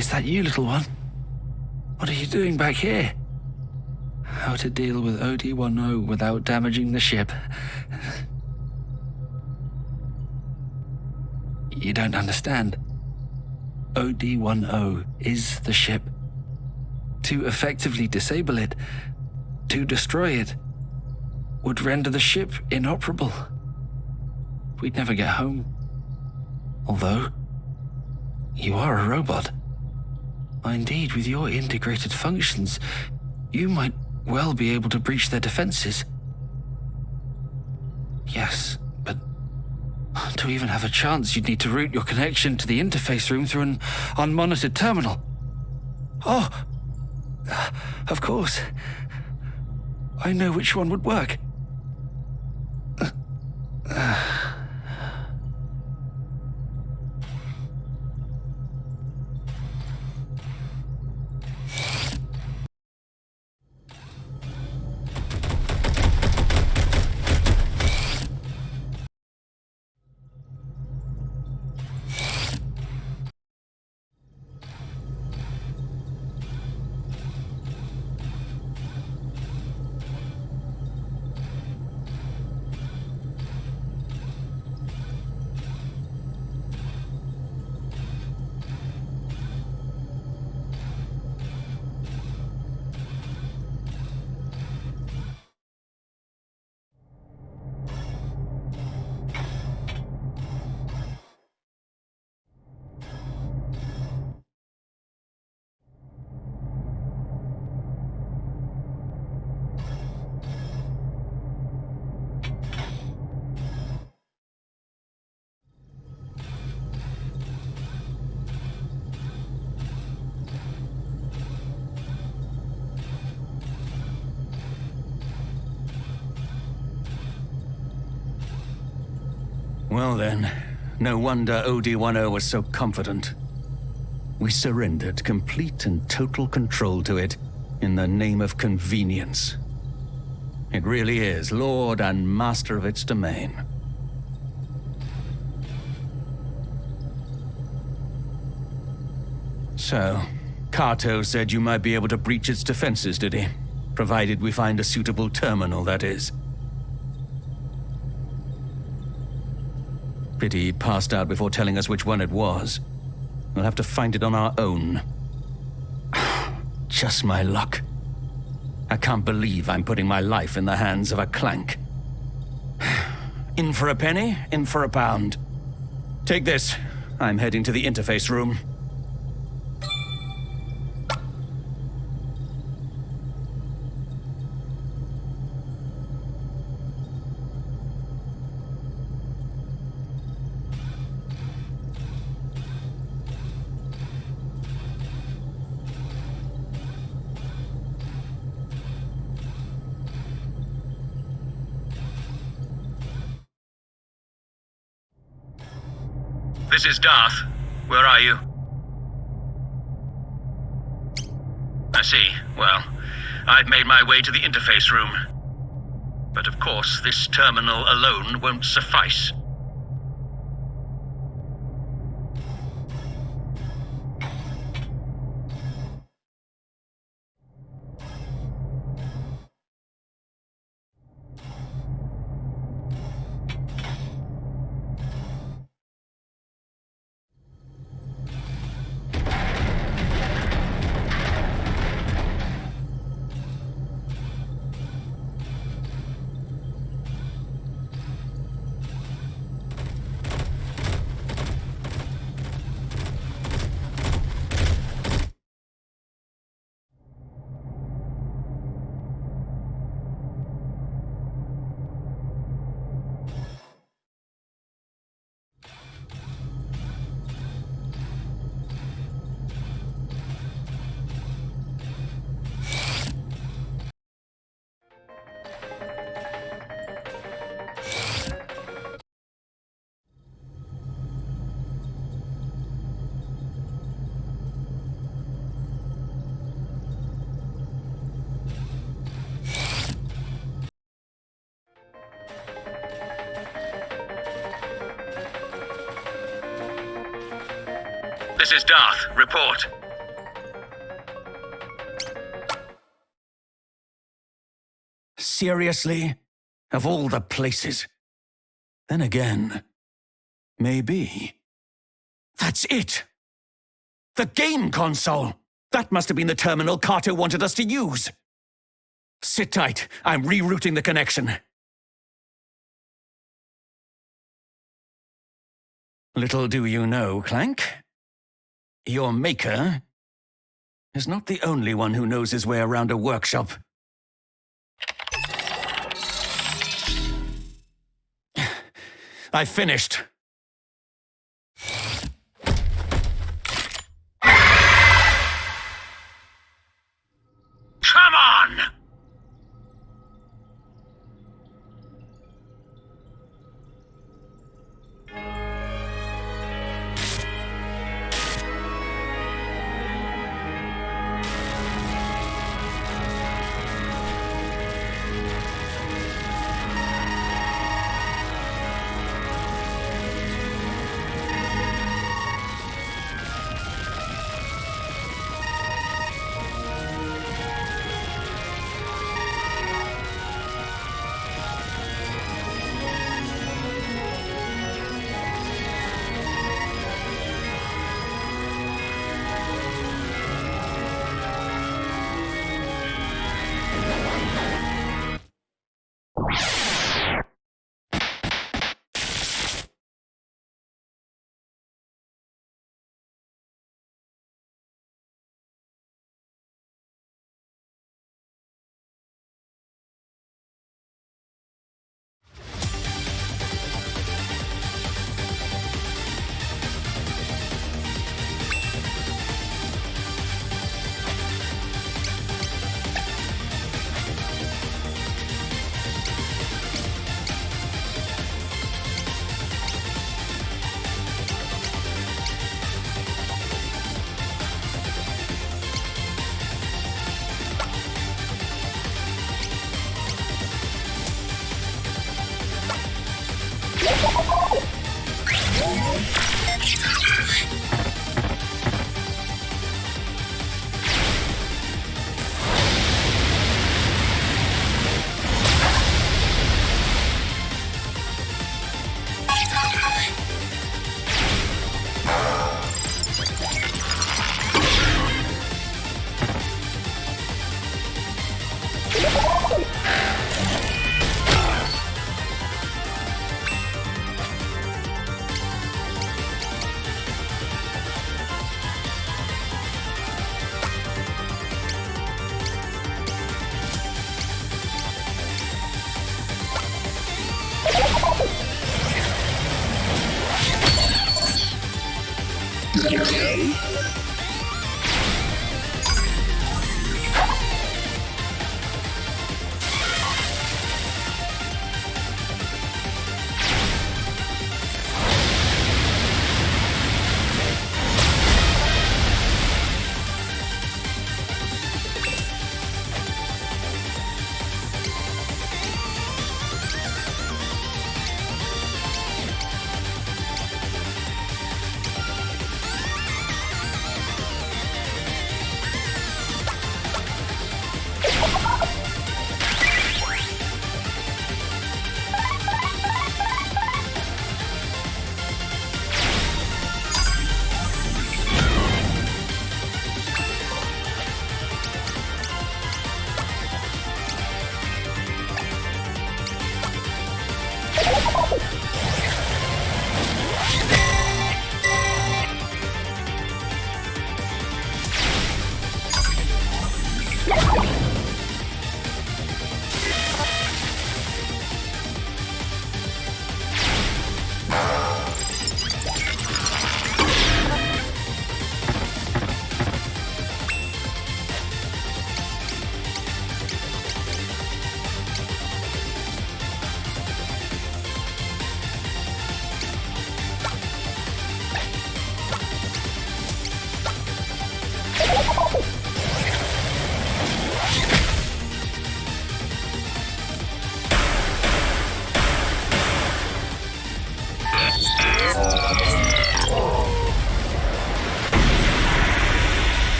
Is that you, little one? What are you doing back here? How to deal with OD-10 without damaging the ship. You don't understand. OD-10 is the ship. To effectively disable it, to destroy it, would render the ship inoperable. We'd never get home. Although, you are a robot. Indeed, with your integrated functions, you might well be able to breach their defenses. Yes, but to even have a chance, you'd need to route your connection to the interface room through an unmonitored terminal. Oh, of course. I know which one would work. Well then, no wonder OD-10 was so confident. We surrendered complete and total control to it in the name of convenience. It really is lord and master of its domain. So, Kato said you might be able to breach its defenses, did he? Provided we find a suitable terminal, that is. Pity he passed out before telling us which one it was. We'll have to find it on our own. Just my luck. I can't believe I'm putting my life in the hands of a clank. In for a penny, in for a pound. Take this. I'm heading to the interface room. This is Darth. Where are you? I see. Well, I've made my way to the interface room. But of course, this terminal alone won't suffice. This is Darth. Report. Seriously? Of all the places? Then again, maybe. That's it! The game console! That must have been the terminal Kato wanted us to use. Sit tight. I'm rerouting the connection. Little do you know, Clank, your maker is not the only one who knows his way around a workshop. I finished. Come on!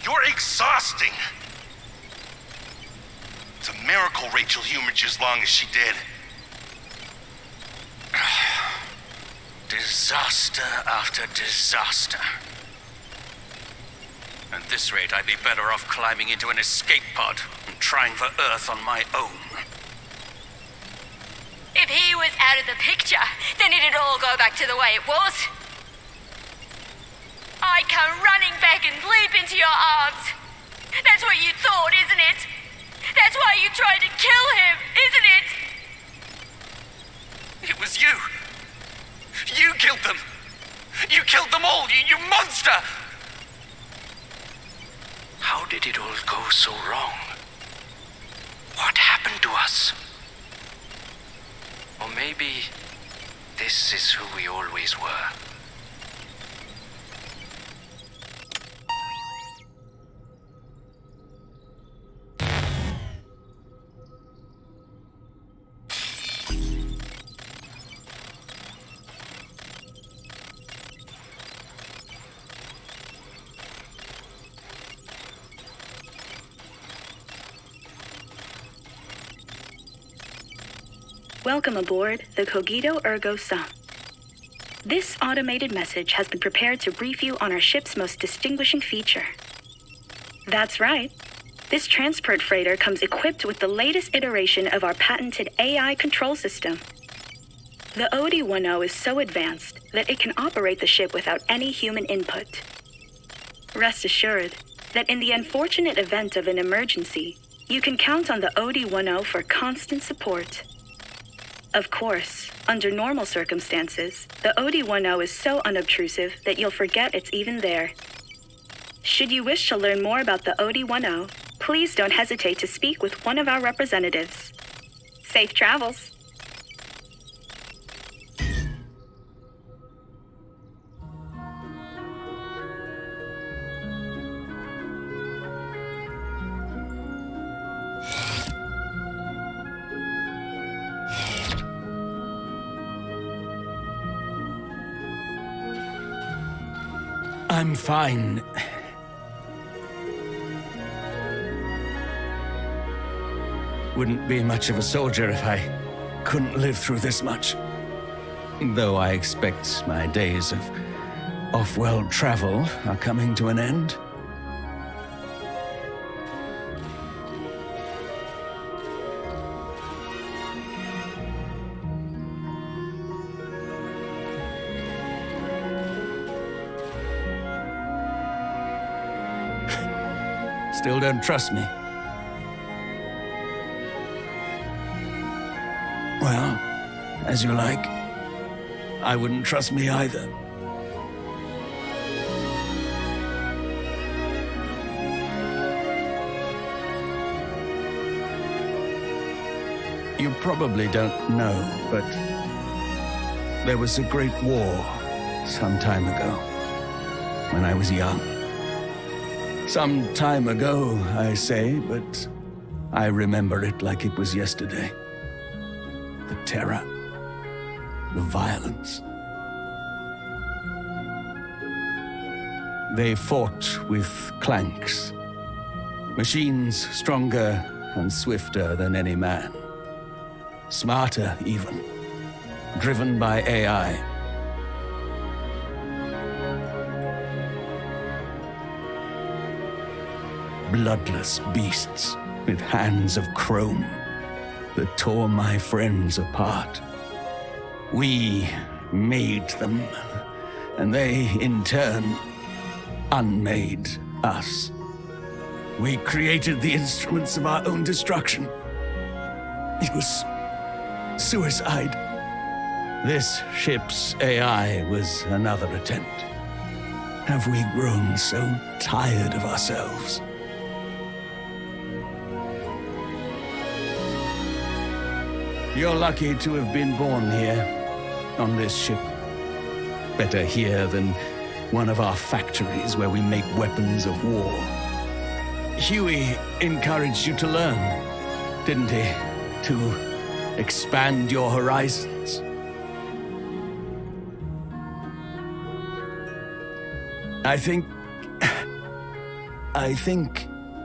You're exhausting. It's a miracle Rachel humored you as long as she did. Disaster after disaster. At this rate, I'd be better off climbing into an escape pod and trying for Earth on my own. If he was out of the picture, then it'd all go back to the way it was. I'd come running back and leap into your arms. That's what you thought, isn't it? That's why you tried to kill him, isn't it? It was you. You killed them. You killed them all, you monster! How did it all go so wrong? What happened to us? Or maybe this is who we always were. Welcome aboard the Cogito Ergo Sum. This automated message has been prepared to brief you on our ship's most distinguishing feature. That's right. This transport freighter comes equipped with the latest iteration of our patented AI control system. The OD-10 is so advanced that it can operate the ship without any human input. Rest assured that in the unfortunate event of an emergency, you can count on the OD-10 for constant support. Of course, under normal circumstances, the OD10 is so unobtrusive that you'll forget it's even there. Should you wish to learn more about the OD10, please don't hesitate to speak with one of our representatives. Safe travels. I'm fine. Wouldn't be much of a soldier if I couldn't live through this much. Though I expect my days of off-world travel are coming to an end. Still don't trust me? Well, as you like. I wouldn't trust me either. You probably don't know, but there was a great war some time ago, when I was young. Some time ago, I say, but I remember it like it was yesterday. The terror, the violence. They fought with clanks, machines stronger and swifter than any man. Smarter, even, driven by AI. Bloodless beasts with hands of chrome that tore my friends apart. We made them, and they, in turn, unmade us. We created the instruments of our own destruction. It was suicide. This ship's AI was another attempt. Have we grown so tired of ourselves? You're lucky to have been born here, on this ship. Better here than one of our factories where we make weapons of war. Huey encouraged you to learn, didn't he? To expand your horizons. I think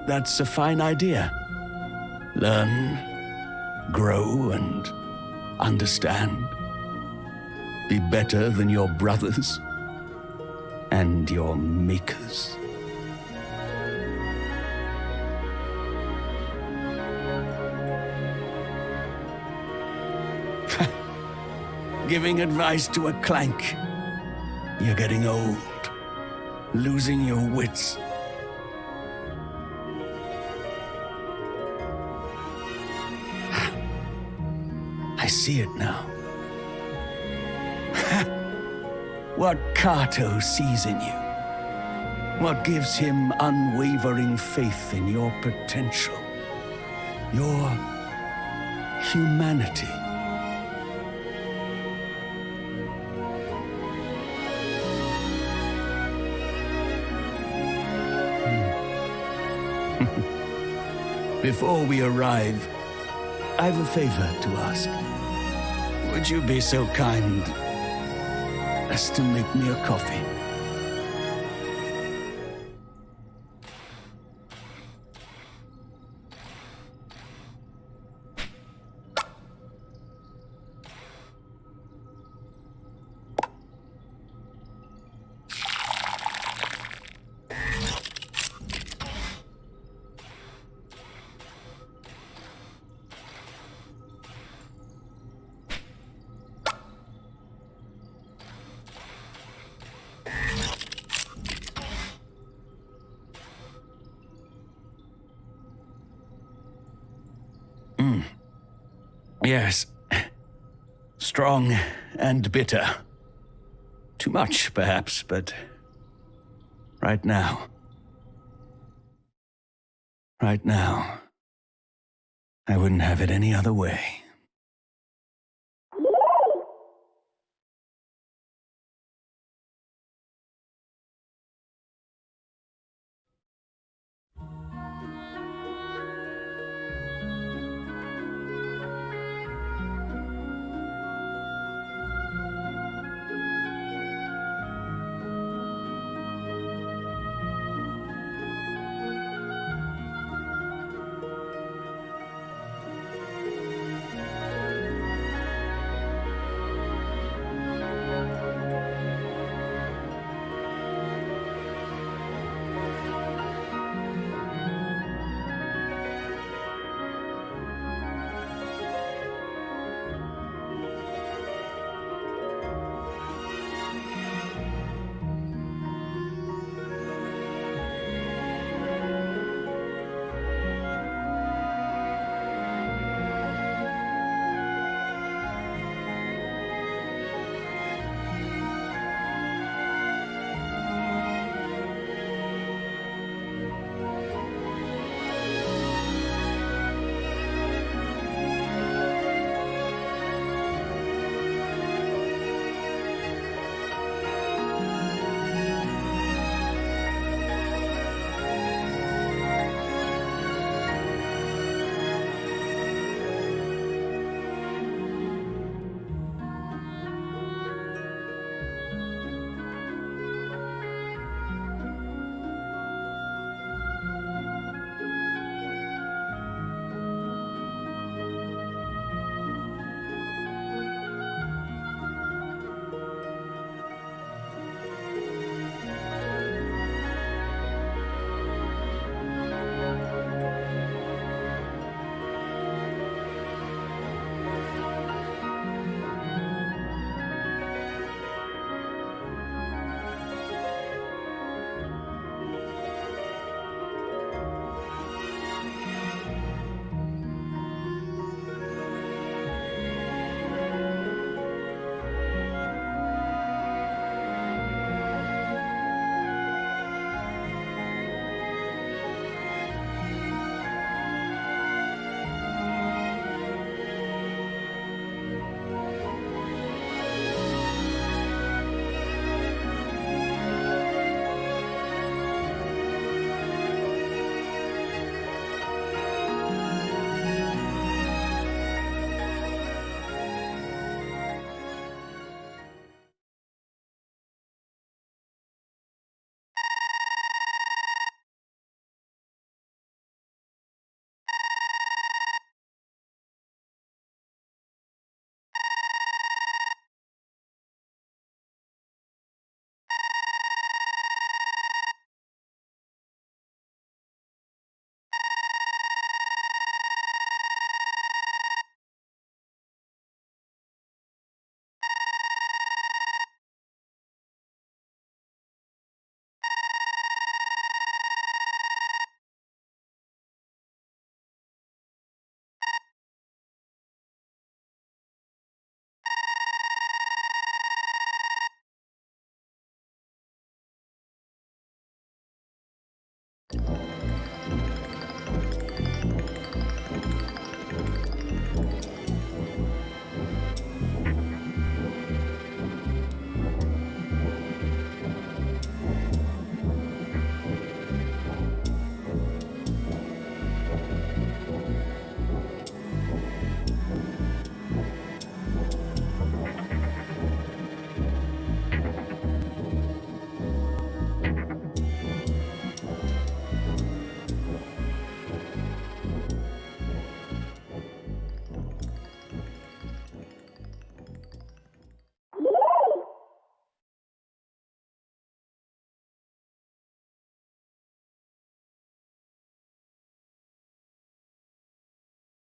that's a fine idea. Learn, grow, and understand. Be better than your brothers and your makers. Giving advice to a clank. You're getting old, losing your wits. I see it now. What Kato sees in you. What gives him unwavering faith in your potential. Your humanity. Before we arrive, I have a favor to ask. Would you be so kind as to make me a coffee? Yes. strong and bitter. Too much, perhaps, but right now, I wouldn't have it any other way.